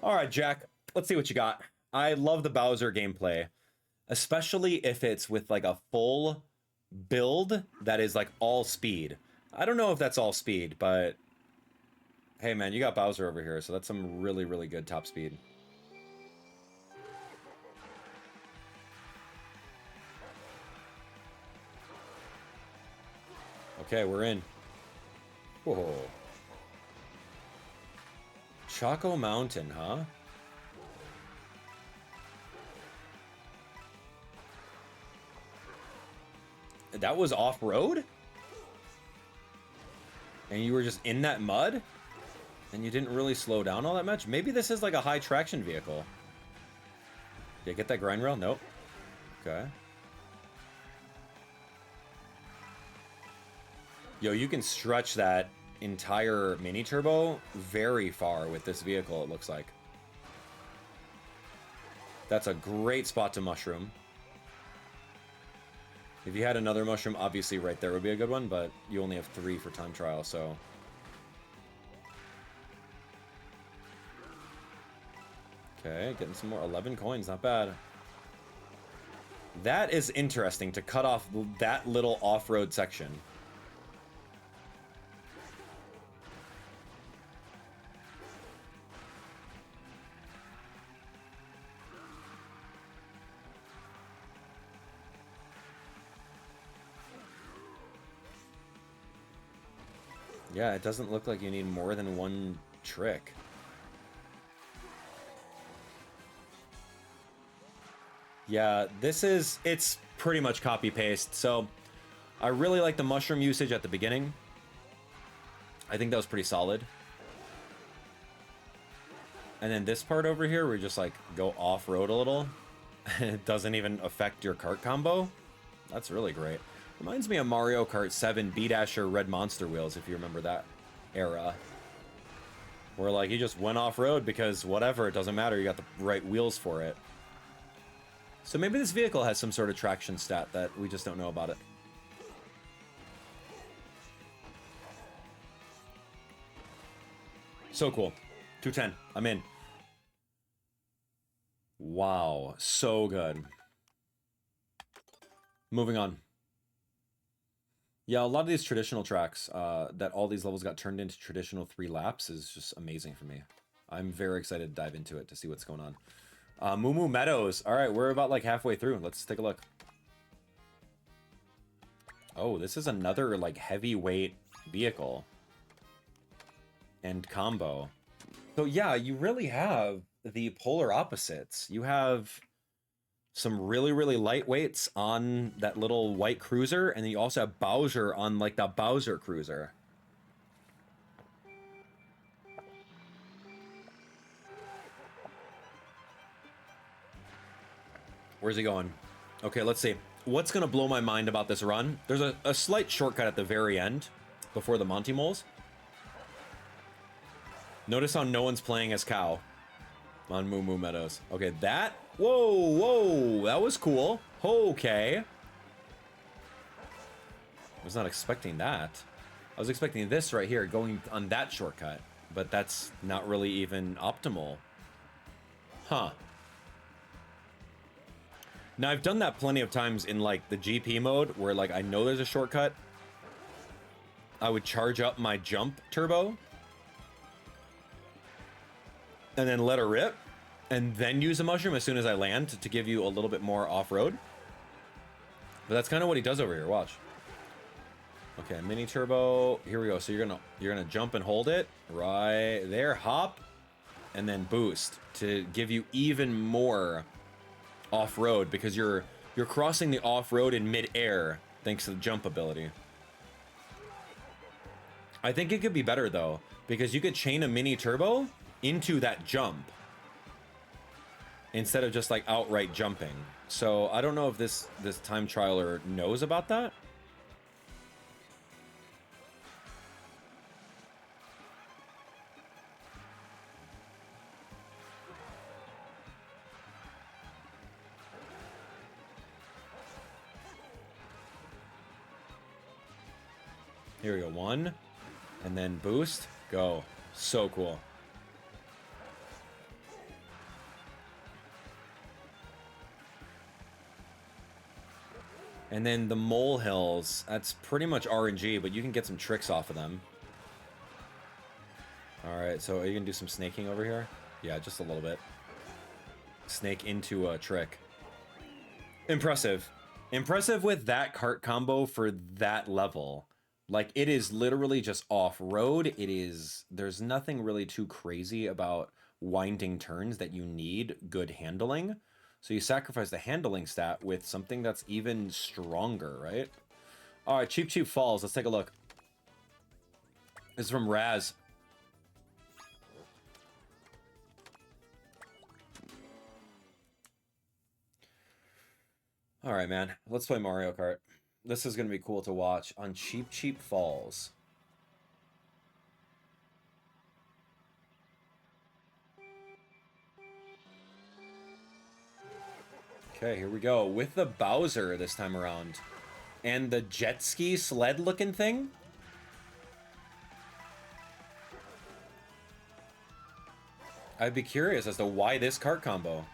All right, Jack, let's see what you got. I love the Bowser gameplay, especially if it's with like a full build that is like all speed. I don't know if that's all speed, but hey man, you got Bowser over here, so that's some really, really good top speed. Okay, we're in. Whoa. Choco Mountain, huh? That was off-road? And you were just in that mud? And you didn't really slow down all that much? Maybe this is like a high traction vehicle. Did you get that grind rail? Nope. Okay. Yo, you can stretch that entire mini turbo very far with this vehicle, it looks like. That's a great spot to mushroom. If you had another mushroom, obviously right there would be a good one, but you only have 3 for time trial, so... Okay, getting some more. 11 coins, not bad. That is interesting, to cut off that little off-road section. Yeah, it doesn't look like you need more than 1 trick. Yeah, it's pretty much copy-paste. So, I really like the mushroom usage at the beginning. I think that was pretty solid. And then this part over here, where you just like go off-road a little. It doesn't even affect your kart combo. That's really great. Reminds me of Mario Kart 7 B-Dasher Red Monster wheels, if you remember that era. Where, like, you just went off-road because whatever, it doesn't matter, you got the right wheels for it. So maybe this vehicle has some sort of traction stat that we just don't know about it. So cool. 210. I'm in. Wow. So good. Moving on. Yeah, a lot of these traditional tracks, that all these levels got turned into traditional 3 laps is just amazing for me. I'm very excited to dive into it to see what's going on. Moo Meadows. All right, we're about like halfway through. Let's take a look. Oh, this is another like heavyweight vehicle and combo. So yeah, you really have the polar opposites. You have some really, really lightweights on that little white cruiser, and then you also have Bowser on like the Bowser cruiser. Where's he going? Okay, let's see. What's gonna blow my mind about this run? There's a slight shortcut at the very end, before the Monty Moles. Notice how no one's playing as Cow on Moo Meadows. Okay, that... Whoa, that was cool. Okay. I was not expecting that. I was expecting this right here, going on that shortcut. But that's not really even optimal. Huh. Now, I've done that plenty of times in, like, the GP mode, where, like, I know there's a shortcut. I would charge up my jump turbo, and then let her rip, and then use a mushroom as soon as I land to give you a little bit more off-road. But that's kind of what he does over here. Watch. Okay, mini turbo. Here we go. So you're gonna jump and hold it right there, hop, and then boost to give you even more off-road, because you're crossing the off-road in mid-air thanks to the jump ability. I think it could be better though, because you could chain a mini turbo into that jump instead of just like outright jumping. So I don't know if this time trialer knows about that. Here we go, 1, and then boost, go. So cool. And then the molehills, that's pretty much RNG, but you can get some tricks off of them. All right, so are you gonna do some snaking over here? Yeah, just a little bit. Snake into a trick. Impressive. Impressive with that cart combo for that level. Like, it is literally just off-road. There's nothing really too crazy about winding turns that you need good handling. So you sacrifice the handling stat with something that's even stronger, right? All right, Cheep Falls. Let's take a look. This is from Raz. All right, man. Let's play Mario Kart. This is going to be cool to watch on Cheep Falls. Okay, here we go. With the Bowser this time around. And the jet ski sled looking thing. I'd be curious as to why this kart combo.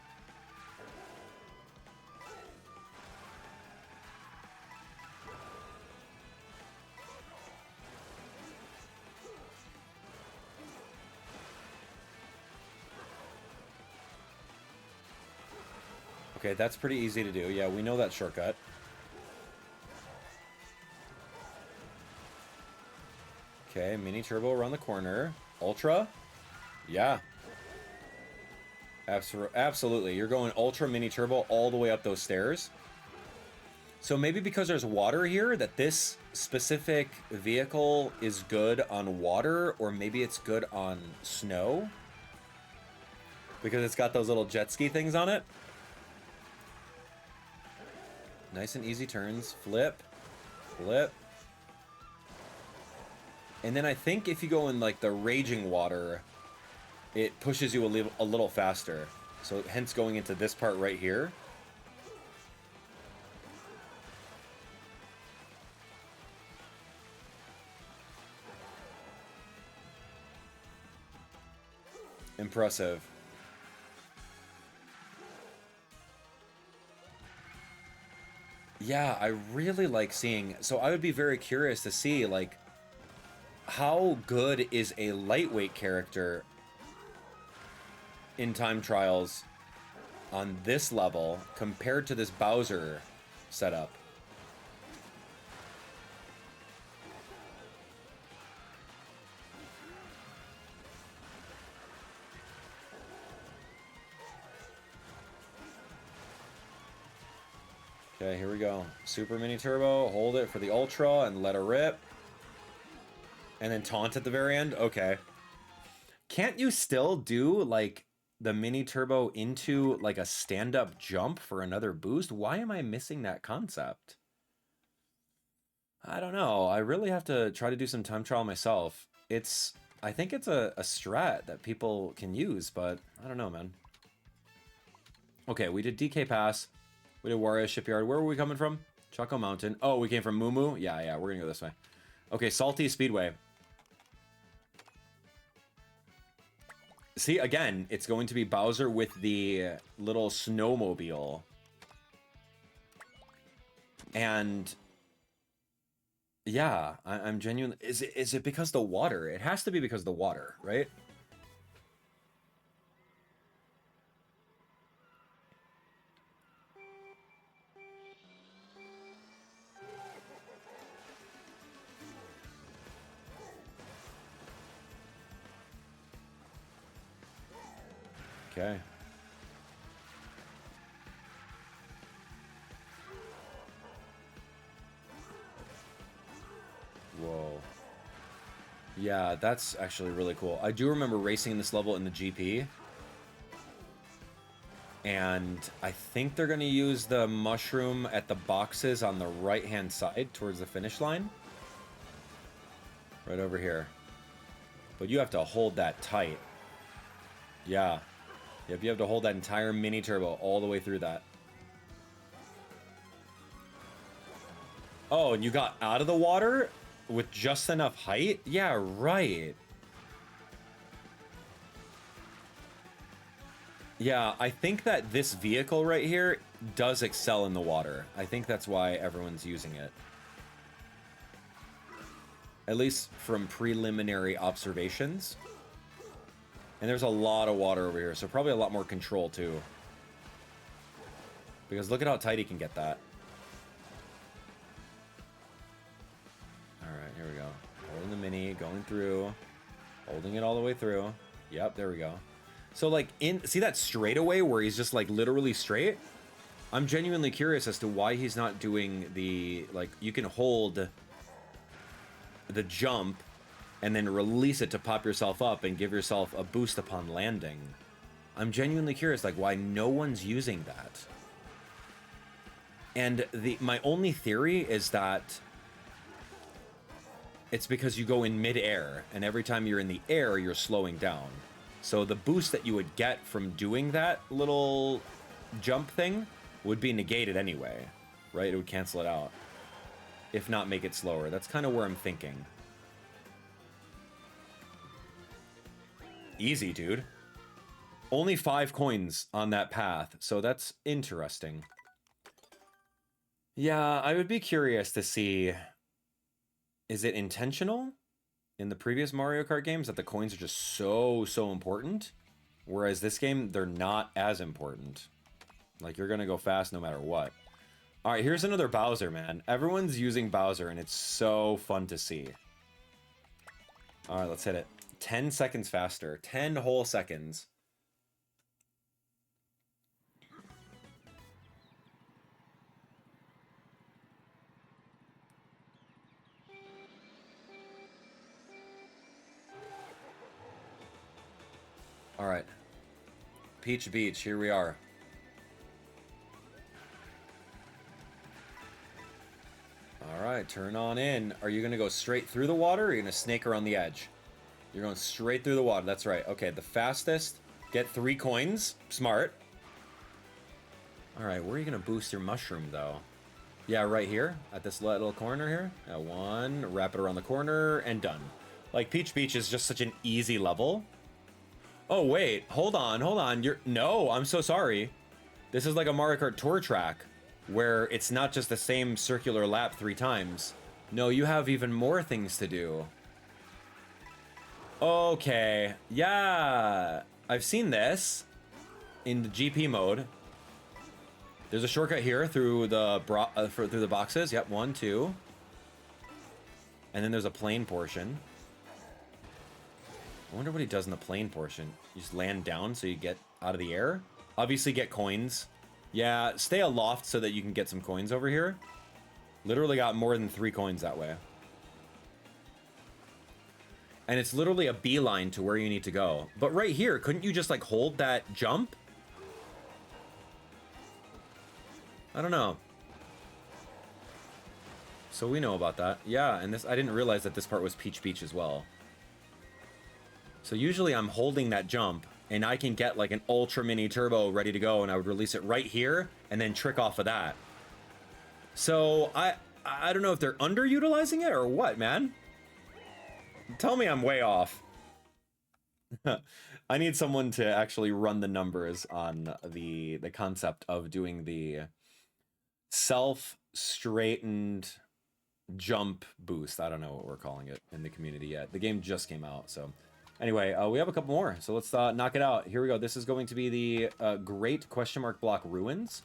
Okay, that's pretty easy to do. Yeah, we know that shortcut. Okay, mini turbo around the corner. Ultra? Yeah. Absolutely. You're going ultra mini turbo all the way up those stairs. So maybe because there's water here, that this specific vehicle is good on water, or maybe it's good on snow. Because it's got those little jet ski things on it. Nice and easy turns. Flip. Flip. And then I think if you go in like the raging water, it pushes you a little faster. So hence going into this part right here. Impressive. Yeah, I really like seeing... So I would be very curious to see, like, how good is a lightweight character in time trials on this level compared to this Bowser setup. Okay, here we go. Super mini turbo, hold it for the ultra and let her rip. And then taunt at the very end? Okay. Can't you still do, like, the mini turbo into, like, a stand-up jump for another boost? Why am I missing that concept? I don't know. I really have to try to do some time trial myself. I think it's a strat that people can use, but I don't know, man. Okay, we did DK Pass. We did Wario Shipyard. Where were we coming from? Choco Mountain. Oh, we came from Moo Moo? Yeah, we're gonna go this way. Okay, Salty Speedway. See, again, it's going to be Bowser with the little snowmobile. And yeah, I'm genuinely... Is it because the water? It has to be because of the water, right? Okay. Whoa. Yeah, that's actually really cool. I do remember racing this level in the GP. And I think they're going to use the mushroom at the boxes on the right-hand side towards the finish line. Right over here. But you have to hold that tight. Yeah. Yep, you have to hold that entire mini turbo all the way through that. Oh, and you got out of the water with just enough height? Yeah, right. Yeah, I think that this vehicle right here does excel in the water. I think that's why everyone's using it. At least from preliminary observations. And there's a lot of water over here, so probably a lot more control too. Because look at how tight he can get that. Alright, here we go. Holding the mini, going through. Holding it all the way through. Yep, there we go. So like, see that straightaway where he's just like literally straight? I'm genuinely curious as to why he's not doing the, like, you can hold the jump and then release it to pop yourself up and give yourself a boost upon landing. I'm genuinely curious, like, why no one's using that. And my only theory is that it's because you go in mid-air, and every time you're in the air, you're slowing down. So the boost that you would get from doing that little jump thing would be negated anyway, right? It would cancel it out. If not, make it slower. That's kind of where I'm thinking. Easy, dude. Only 5 coins on that path, so that's interesting. Yeah, I would be curious to see... Is it intentional in the previous Mario Kart games that the coins are just so important? Whereas this game, they're not as important. Like, you're gonna go fast no matter what. Alright, here's another Bowser, man. Everyone's using Bowser, and it's so fun to see. Alright, let's hit it. 10 seconds faster. 10 whole seconds. Alright. Peach Beach, here we are. Alright, turn on in. Are you going to go straight through the water, or are you going to snake around the edge? You're going straight through the water, that's right. Okay, the fastest, get 3 coins. Smart. Alright, where are you going to boost your mushroom, though? Yeah, right here, at this little corner here. 1, wrap it around the corner, and done. Like, Peach Beach is just such an easy level. Oh, wait, hold on. No, I'm so sorry. This is like a Mario Kart Tour track, where it's not just the same circular lap 3 times. No, you have even more things to do. Okay, yeah. I've seen this in the GP mode. There's a shortcut here through the through the boxes. Yep, 1, 2. And then there's a plane portion. I wonder what he does in the plane portion. You just land down so you get out of the air. Obviously get coins. Yeah, stay aloft so that you can get some coins over here. Literally got more than 3 coins that way. And it's literally a beeline to where you need to go. But right here, couldn't you just like hold that jump? I don't know. So we know about that. Yeah, and this, I didn't realize that this part was Peach Beach as well. So usually I'm holding that jump, and I can get like an ultra mini turbo ready to go, and I would release it right here, and then trick off of that. So I don't know if they're underutilizing it or what, man. Tell me I'm way off. I need someone to actually run the numbers on the concept of doing the self-straightened jump boost. I don't know what we're calling it in the community yet. The game just came out, so anyway, we have a couple more, so let's knock it out. Here we go. This is going to be the Great Question Mark Block Ruins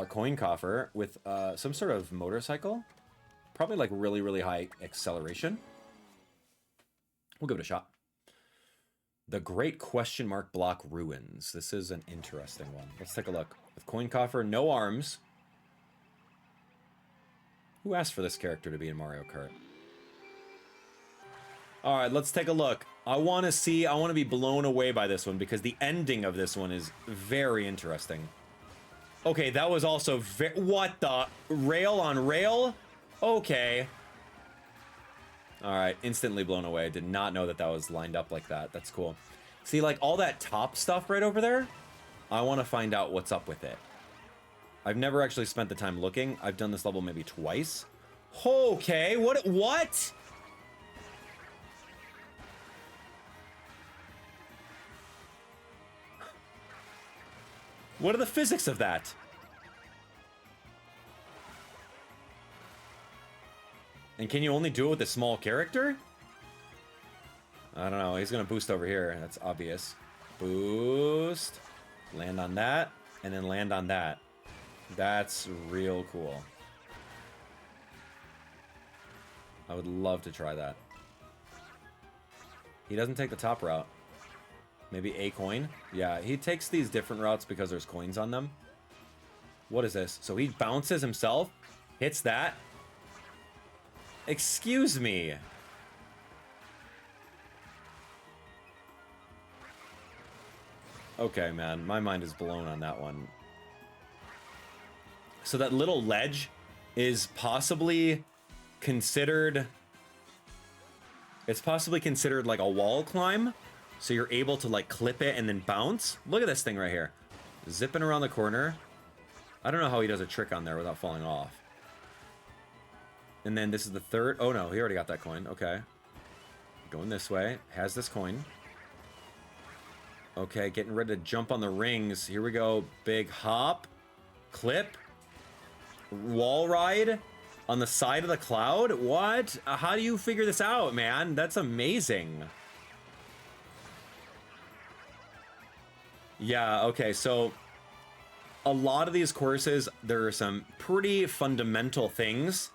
coin coffer with some sort of motorcycle, probably like really, really high acceleration. We'll give it a shot. The Great Question Mark Block Ruins. This is an interesting one. Let's take a look. With coin coffer, no arms. Who asked for this character to be in Mario Kart? All right, let's take a look. I want to be blown away by this one because the ending of this one is very interesting. Okay, that was also what the? Rail on rail? Okay. All right, instantly blown away. I did not know that that was lined up like that. That's cool. See, like all that top stuff right over there? I want to find out what's up with it. I've never actually spent the time looking. I've done this level maybe twice. Okay, what? What are the physics of that? And can you only do it with a small character? I don't know. He's going to boost over here. That's obvious. Boost. Land on that. And then land on that. That's real cool. I would love to try that. He doesn't take the top route. Maybe a coin? Yeah, he takes these different routes because there's coins on them. What is this? So he bounces himself, hits that. Excuse me. Okay, man, my mind is blown on that one. So that little ledge is possibly considered... It's possibly considered like a wall climb. So you're able to like clip it and then bounce. Look at this thing right here. Zipping around the corner. I don't know how he does a trick on there without falling off. And then this is the third. Oh no, he already got that coin. Okay. Going this way. Has this coin. Okay, getting ready to jump on the rings. Here we go. Big hop. Clip. Wall ride on the side of the cloud. What? How do you figure this out, man? That's amazing. Yeah, okay, so a lot of these courses, there are some pretty fundamental things,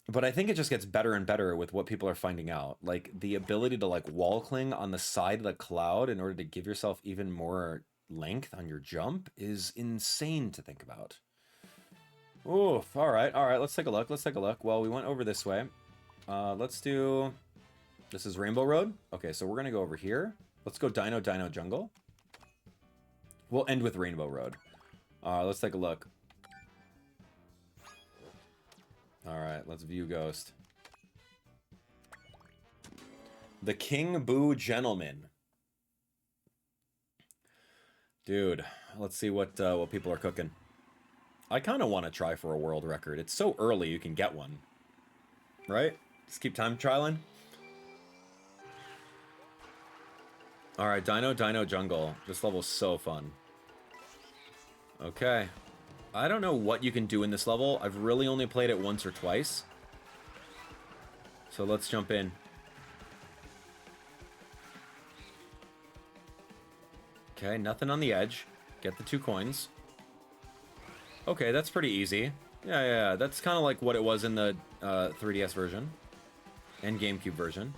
but I think it just gets better and better with what people are finding out. Like the ability to like wall cling on the side of the cloud in order to give yourself even more length on your jump is insane to think about. Oof, all right, let's take a look, Well, we went over this way. Let's do, this is Rainbow Road. Okay, so we're gonna go over here. Let's go Dino Jungle. We'll end with Rainbow Road. Let's take a look. All right, let's view Ghost. The King Boo Gentleman. Dude, let's see what people are cooking. I kind of want to try for a world record. It's so early you can get one. Right? Just keep time trialing. All right, Dino Jungle. This level's so fun. Okay. I don't know what you can do in this level. I've really only played it once or twice. So let's jump in. Okay, nothing on the edge. Get the 2 coins. Okay, that's pretty easy. Yeah, that's kind of like what it was in the 3DS version. And GameCube version.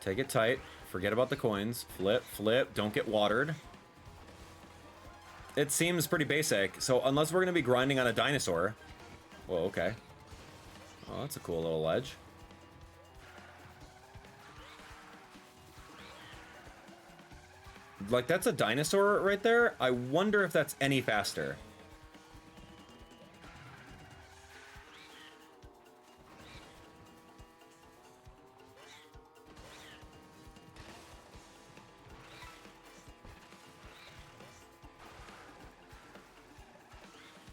Take it tight. Forget about the coins. Flip. Don't get watered. It seems pretty basic. So unless we're going to be grinding on a dinosaur. Whoa, okay. Oh, that's a cool little ledge. Like, that's a dinosaur right there. I wonder if that's any faster.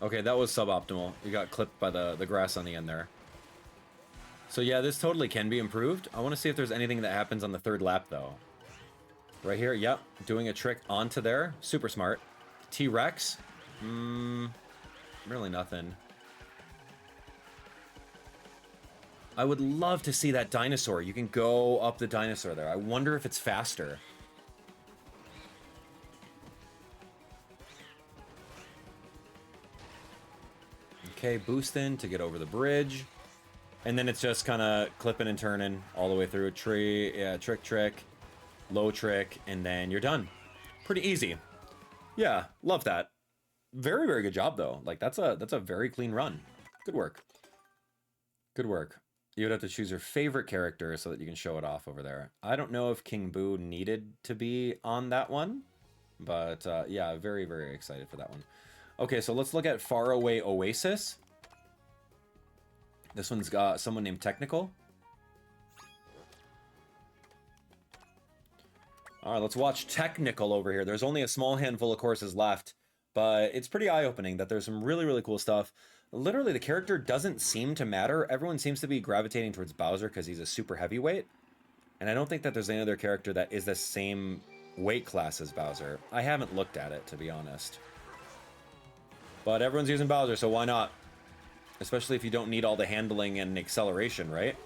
Okay, that was suboptimal. You got clipped by the grass on the end there. So yeah, this totally can be improved. I want to see if there's anything that happens on the 3rd lap, though. Right here, yep. Doing a trick onto there. Super smart. T-Rex? Really nothing. I would love to see that dinosaur. You can go up the dinosaur there. I wonder if it's faster. Okay, boosting to get over the bridge. And then it's just kind of clipping and turning all the way through. Tree, yeah, trick, low trick, and then you're done. Pretty easy. Yeah, love that. Very, very good job though. Like that's a very clean run. Good work. Good work. You would have to choose your favorite character so that you can show it off over there. I don't know if King Boo needed to be on that one, but yeah, very, very excited for that one. Okay, so let's look at Faraway Oasis. This one's got someone named Technical. All right, let's watch Technical over here. There's only a small handful of courses left, but it's pretty eye-opening that there's some really, really cool stuff. Literally, the character doesn't seem to matter. Everyone seems to be gravitating towards Bowser because he's a super heavyweight. And I don't think that there's any other character that is the same weight class as Bowser. I haven't looked at it, to be honest. But everyone's using Bowser, so why not? Especially if you don't need all the handling and acceleration, right?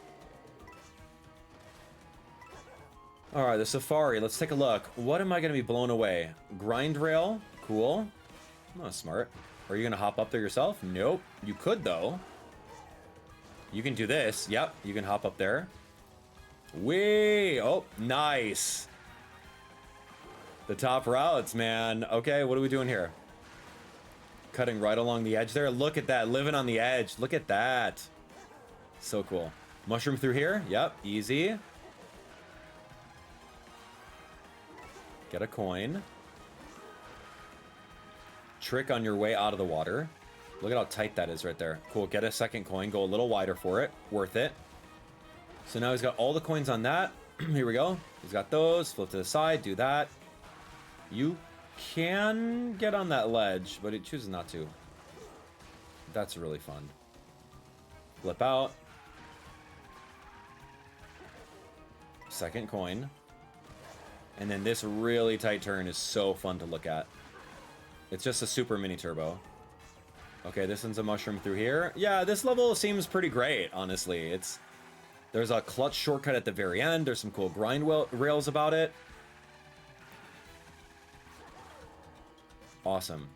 Alright, the Safari. Let's take a look. What am I going to be blown away? Grind rail. Cool. Oh, smart. Are you going to hop up there yourself? Nope. You could, though. You can do this. Yep, you can hop up there. Whee! Oh, nice. The top routes, man. Okay, what are we doing here? Cutting right along the edge there. Look at that. Living on the edge. Look at that. So cool. Mushroom through here. Yep, easy. Get a coin. Trick on your way out of the water. Look at how tight that is right there. Cool. Get a second coin. Go a little wider for it. Worth it. So now he's got all the coins on that. Here we go. He's got those. Flip to the side. Do that. You can get on that ledge, but it chooses not to. That's really fun. Flip out. Second coin. And then this really tight turn is so fun to look at. It's just a super mini turbo. Okay, this one's a mushroom through here. Yeah, this level seems pretty great, honestly. There's a clutch shortcut at the very end. There's some cool grind rails about it. Awesome.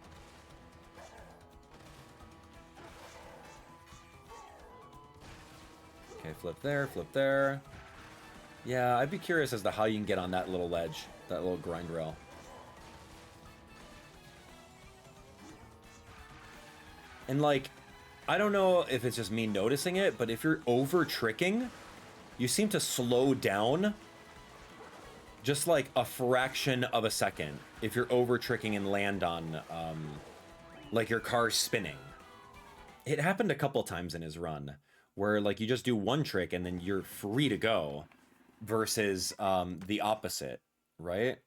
Okay, flip there, flip there. Yeah, I'd be curious as to how you can get on that little ledge, that little grind rail. And like, I don't know if it's just me noticing it, but if you're over tricking, you seem to slow down just like a fraction of a second if you're over tricking and land on like your car spinning. It happened a couple times in his run where like you just do one trick and then you're free to go versus the opposite, right?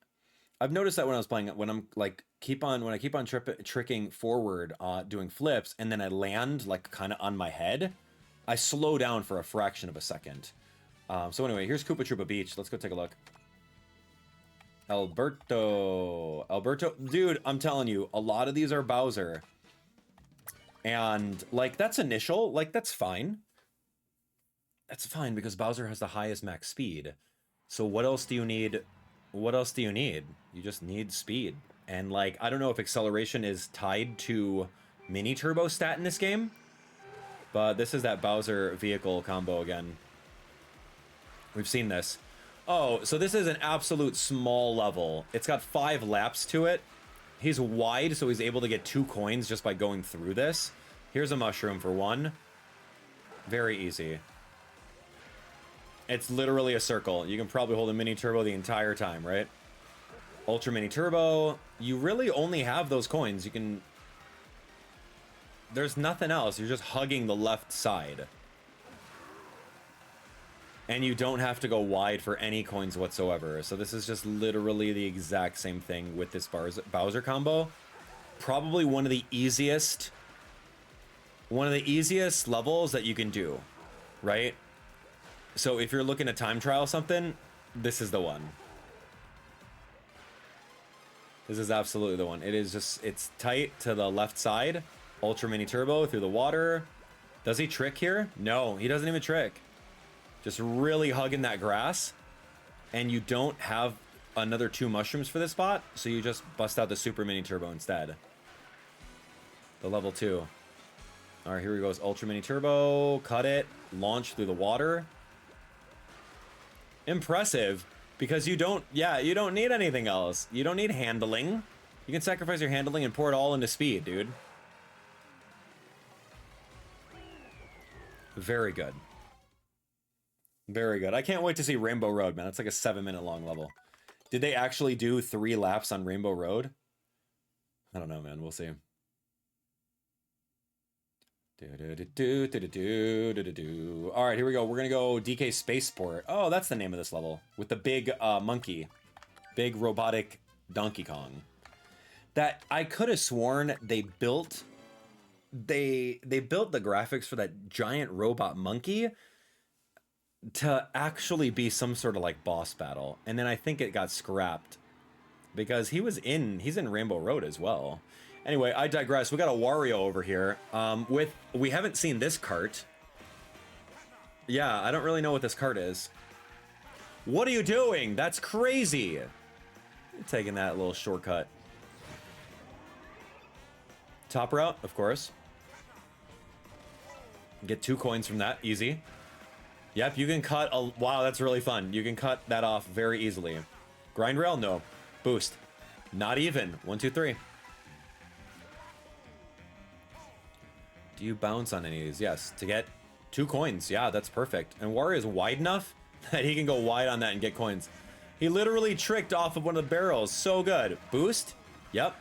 I've noticed that when I was playing, when I'm like when I keep on tricking forward, doing flips, and then I land like kind of on my head, I slow down for a fraction of a second. So anyway, here's Koopa Troopa Beach. Let's go take a look. Alberto, dude, I'm telling you, a lot of these are Bowser. And like that's initial, like that's fine. That's fine because Bowser has the highest max speed. So what else do you need? What else do you need? You just need speed. And like, I don't know if acceleration is tied to mini turbo stat in this game, but this is that Bowser vehicle combo again. We've seen this. Oh, so this is an absolute small level. It's got 5 laps to it. He's wide, so he's able to get 2 coins just by going through this. Here's a mushroom for 1. Very easy. It's literally a circle. You can probably hold a mini turbo the entire time, right? Ultra mini turbo. You really only have those coins. You can... There's nothing else. You're just hugging the left side. And you don't have to go wide for any coins whatsoever. So this is just literally the exact same thing with this Bowser combo. Probably one of the easiest levels that you can do, right? So if you're looking to time trial something, this is the one. This is absolutely the one. It is just, it's tight to the left side. Ultra mini turbo through the water. Does he trick here? No, he doesn't even trick. Just really hugging that grass. And you don't have another 2 mushrooms for this spot, so you just bust out the super mini turbo instead. The level 2. All right, here he goes. Ultra mini turbo. Cut it. Launch through the water. Impressive. Because you don't, yeah, you don't need anything else. You don't need handling. You can sacrifice your handling and pour it all into speed, dude. Very good. Very good. I can't wait to see Rainbow Road, man. That's like a 7-minute long level. Did they actually do 3 laps on Rainbow Road? I don't know, man. We'll see. All right, here we go. We're gonna go DK Spaceport. Oh, that's the name of this level with the big monkey, big robotic Donkey Kong. That I could have sworn they built. They built the graphics for that giant robot monkey to actually be some sort of like boss battle, and then I think it got scrapped because he's in Rainbow Road as well. Anyway, I digress. We got a Wario over here. We haven't seen this cart. Yeah, I don't really know what this cart is. What are you doing? That's crazy. You're taking that little shortcut. Top route, of course. Get 2 coins from that, easy. Yep, you can cut a, wow, that's really fun. You can cut that off very easily. Grind rail, no. Boost, not even. 1, 2, 3. Do you bounce on any of these? Yes, to get 2 coins. Yeah, that's perfect. And Wario is wide enough that he can go wide on that and get coins. He literally tricked off of one of the barrels. So good. Boost. Yep.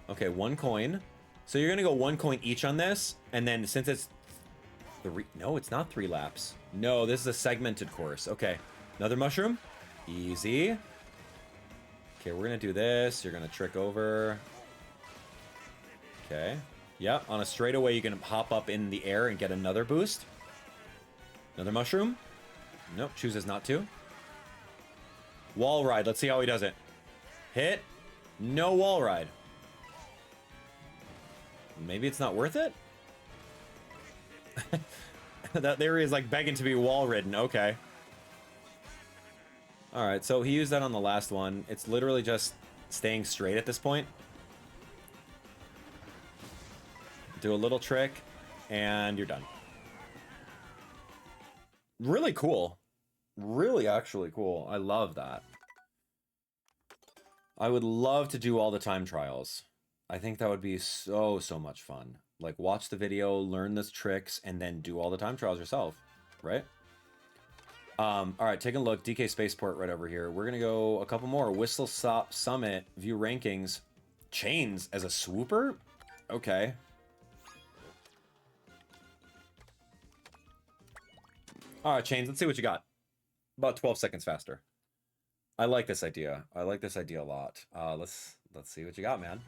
Okay, 1 coin. So you're gonna go 1 coin each on this, and then since it's 3, no, it's not 3 laps. No, this is a segmented course. Okay, another mushroom. Easy. Okay, we're gonna do this. You're gonna trick over. Okay. Yep, on a straightaway, you can hop up in the air and get another boost. Another mushroom. Nope, chooses not to. Wall ride. Let's see how he does it. Hit. No wall ride. Maybe it's not worth it? That area is like begging to be wall ridden. Okay. Alright, so he used that on the last one. It's literally just staying straight at this point. Do a little trick, and you're done. Really cool. Really actually cool. I love that. I would love to do all the time trials. I think that would be so much fun. Like, watch the video, learn the tricks, and then do all the time trials yourself, right? All right, taking a look. DK Spaceport right over here. We're gonna go a couple more. Whistlestop Summit, view rankings. Chains as a swooper? Okay. All right, Chains, let's see what you got. About 12 seconds faster. I like this idea. I like this idea a lot. Let's see what you got, man.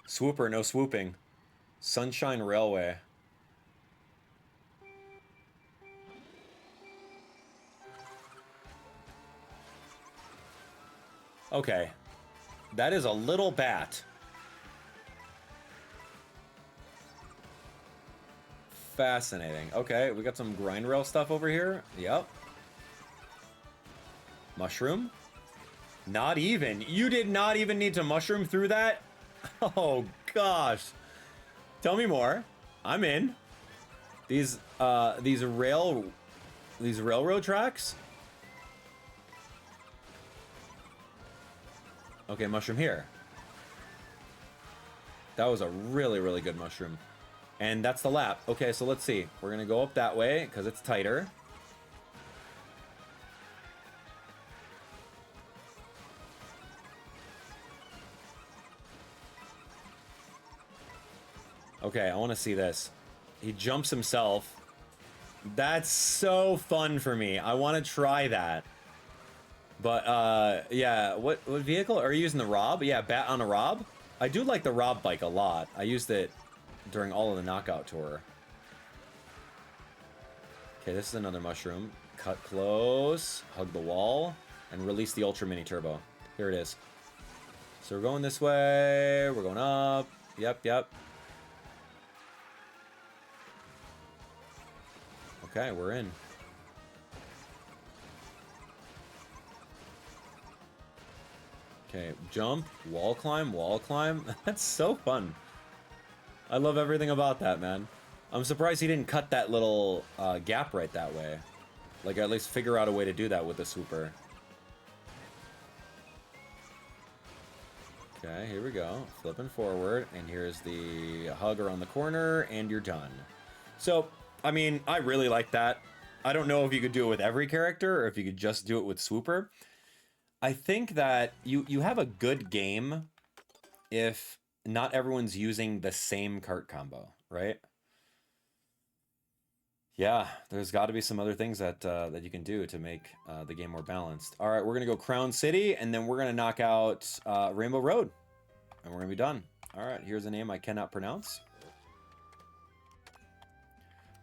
Swooper, no swooping. Sunshine Railway. Okay. That is a little bat. Fascinating. Okay, we got some grind rail stuff over here. Yep. Mushroom? Not even. You did not even need to mushroom through that? Oh, gosh. Tell me more. I'm in. These railroad tracks? Okay, mushroom here. That was a really good mushroom. And that's the lap. Okay, so let's see. We're gonna go up that way because it's tighter. Okay, I want to see this. He jumps himself. That's so fun for me. I want to try that. But, yeah, what vehicle? Are you using the Rob? Yeah, bat on a Rob? I do like the Rob bike a lot. I used it during all of the Knockout Tour. Okay, this is another mushroom. Cut close, hug the wall, and release the Ultra Mini Turbo. Here it is. So we're going this way. We're going up. Yep, yep. Okay, we're in. Okay, jump, wall climb, wall climb. That's so fun. I love everything about that, man. I'm surprised he didn't cut that little gap right that way. Like, at least figure out a way to do that with the swooper. Okay, here we go. Flipping forward, and here's the hug around the corner, and you're done. So, I mean, I really like that. I don't know if you could do it with every character, or if you could just do it with swooper. I think that you have a good game if not everyone's using the same cart combo, right? Yeah, there's got to be some other things that that you can do to make the game more balanced. All right, we're gonna go Crown City, and then we're gonna knock out Rainbow Road, and we're gonna be done. All right, here's a name I cannot pronounce,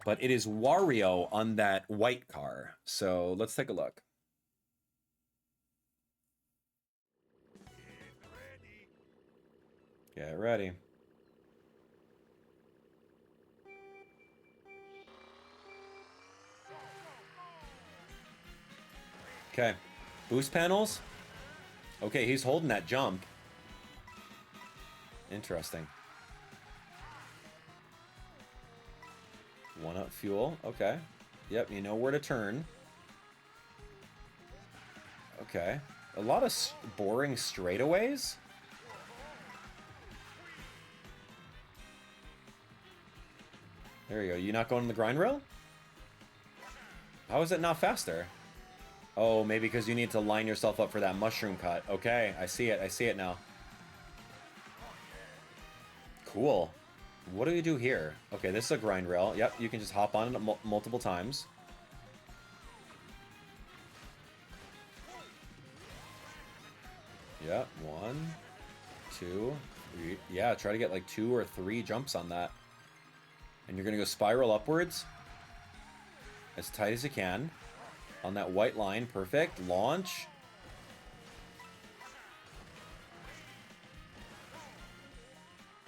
but it is Wario on that white car. So let's take a look. Get ready. Okay, boost panels. Okay, he's holding that jump. Interesting. One up fuel. Okay. Yep, you know where to turn. Okay. A lot of boring straightaways. There you go. You not going on the grind rail? How is it not faster? Oh, maybe because you need to line yourself up for that mushroom cut. Okay, I see it. I see it now. Cool. What do you do here? Okay, this is a grind rail. Yep, you can just hop on it multiple times. Yep, 1, 2, 3. Yeah, try to get like 2 or 3 jumps on that. And you're going to go spiral upwards as tight as you can on that white line. Perfect. Launch.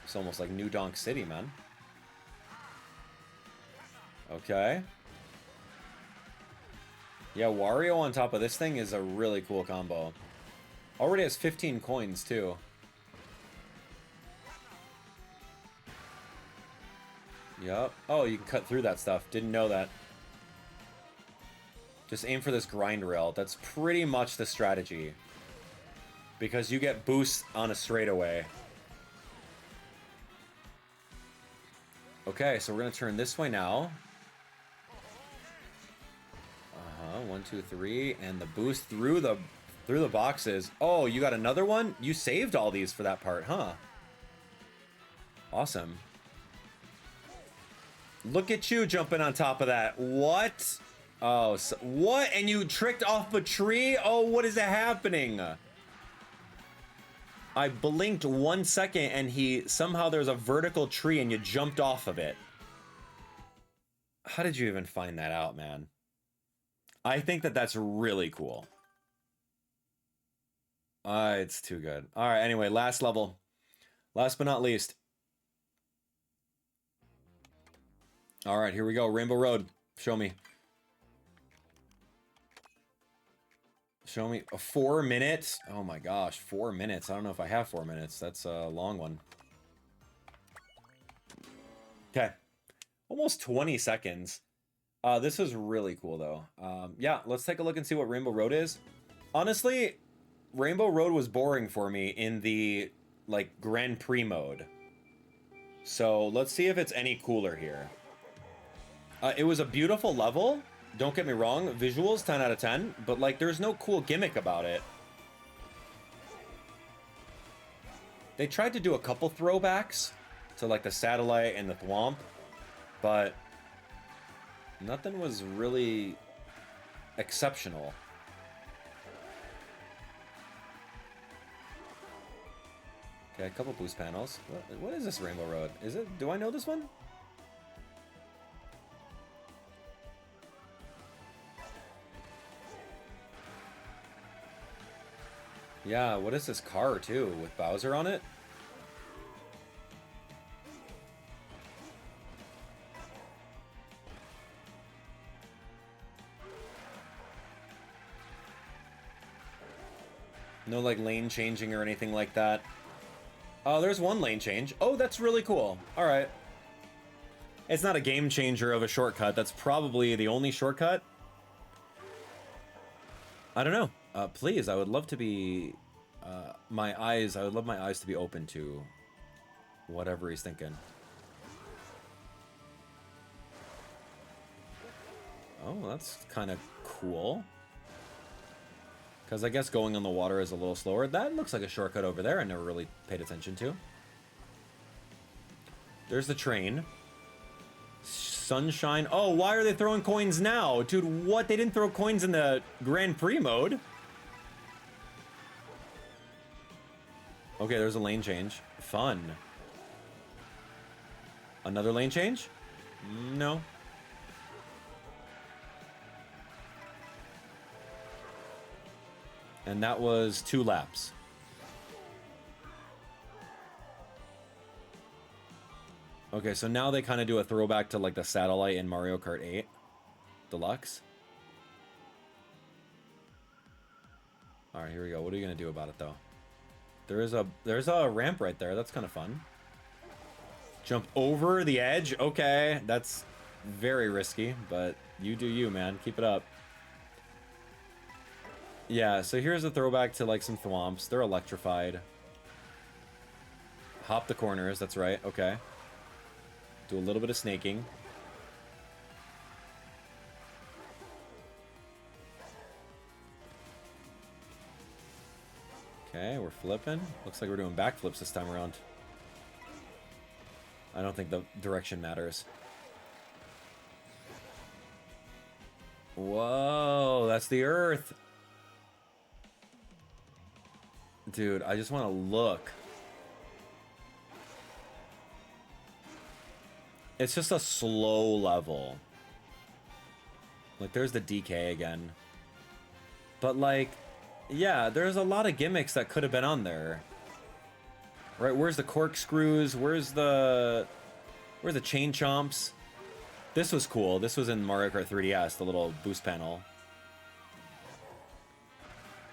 It's almost like New Donk City, man. Okay. Yeah, Wario on top of this thing is a really cool combo. Already has 15 coins, too. Yep. Oh, you can cut through that stuff. Didn't know that. Just aim for this grind rail. That's pretty much the strategy. Because you get boosts on a straightaway. Okay, so we're going to turn this way now. 1, 2, 3. And the boost through the boxes. Oh, you got another one? You saved all these for that part, huh? Awesome. Look at you jumping on top of that. What? Oh, so, what? And you tricked off a tree? Oh, what is happening? I blinked 1 second and somehow there's a vertical tree and you jumped off of it. How did you even find that out, man? I think that that's really cool. It's too good. All right, anyway, last level. Last but not least. All right, here we go. Rainbow Road. Show me. Show me. 4 minutes? Oh my gosh, 4 minutes. I don't know if I have 4 minutes. That's a long one. Okay. Almost 20 seconds. This is really cool, though. Yeah, let's take a look and see what Rainbow Road is. Honestly, Rainbow Road was boring for me in the, like, Grand Prix mode. So let's see if it's any cooler here. It was a beautiful level. Don't get me wrong. Visuals, 10 out of 10. But, like, there's no cool gimmick about it. They tried to do a couple throwbacks to, like, the satellite and the thwomp. But nothing was really exceptional. Okay, a couple boost panels. What is this Rainbow Road? Is it? Do I know this one? Yeah, what is this car, too, with Bowser on it? No, like, lane changing or anything like that. Oh, there's one lane change. Oh, that's really cool. All right. It's not a game changer of a shortcut. That's probably the only shortcut. I don't know. Please, I would love to be... I would love my eyes to be open to whatever he's thinking. Oh, that's kind of cool. Because I guess going on the water is a little slower. That looks like a shortcut over there I never really paid attention to. There's the train. Sunshine. Oh, why are they throwing coins now? Dude, what? They didn't throw coins in the Grand Prix mode. Okay, there's a lane change. Fun. Another lane change? No. And that was 2 laps. Okay, so now they kind of do a throwback to like the satellite in Mario Kart 8 Deluxe. All right, here we go. What are you gonna do about it though? There's a ramp right there. That's kind of fun. Jump over the edge. Okay, that's very risky, but you do you, man. Keep it up. Yeah, so here's a throwback to like some thwomps. They're electrified. Hop the corners. That's right. Okay. Do a little bit of snaking. Okay, we're flipping. Looks like we're doing backflips this time around. I don't think the direction matters. Whoa, that's the Earth. Dude, I just want to look. It's just a slow level. Like, there's the DK again. But, like, yeah, there's a lot of gimmicks that could have been on there. Right, where's the corkscrews? Where's the chain chomps? This was cool. This was in Mario Kart 3DS, the little boost panel.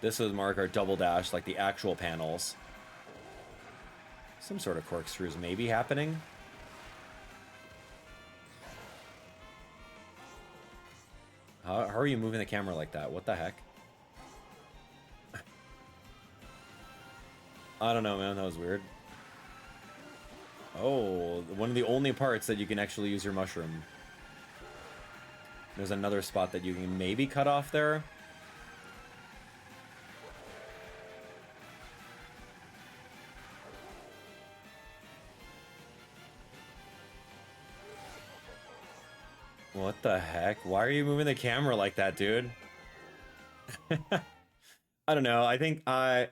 This was Mario Kart Double Dash, like the actual panels. Some sort of corkscrews maybe happening. How are you moving the camera like that? What the heck? I don't know, man. That was weird. Oh, one of the only parts that you can actually use your mushroom. There's another spot that you can maybe cut off there. What the heck? Why are you moving the camera like that, dude? I don't know. I think that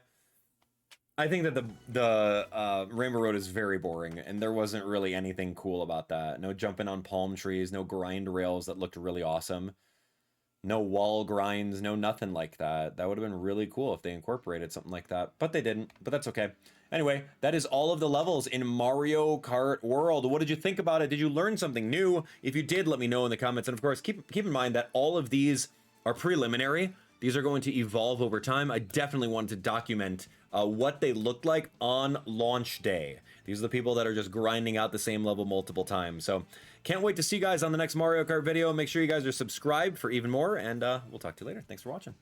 the Rainbow Road is very boring, and there wasn't really anything cool about that. No jumping on palm trees, no grind rails that looked really awesome. No wall grinds, no nothing like that. That would have been really cool if they incorporated something like that, but they didn't, but that's okay. Anyway, that is all of the levels in Mario Kart World. What did you think about it? Did you learn something new? If you did, let me know in the comments. And of course, keep in mind that all of these are preliminary. These are going to evolve over time. I definitely wanted to document what they looked like on launch day. These are the people that are just grinding out the same level multiple times. So can't wait to see you guys on the next Mario Kart video. Make sure you guys are subscribed for even more, and we'll talk to you later. Thanks for watching.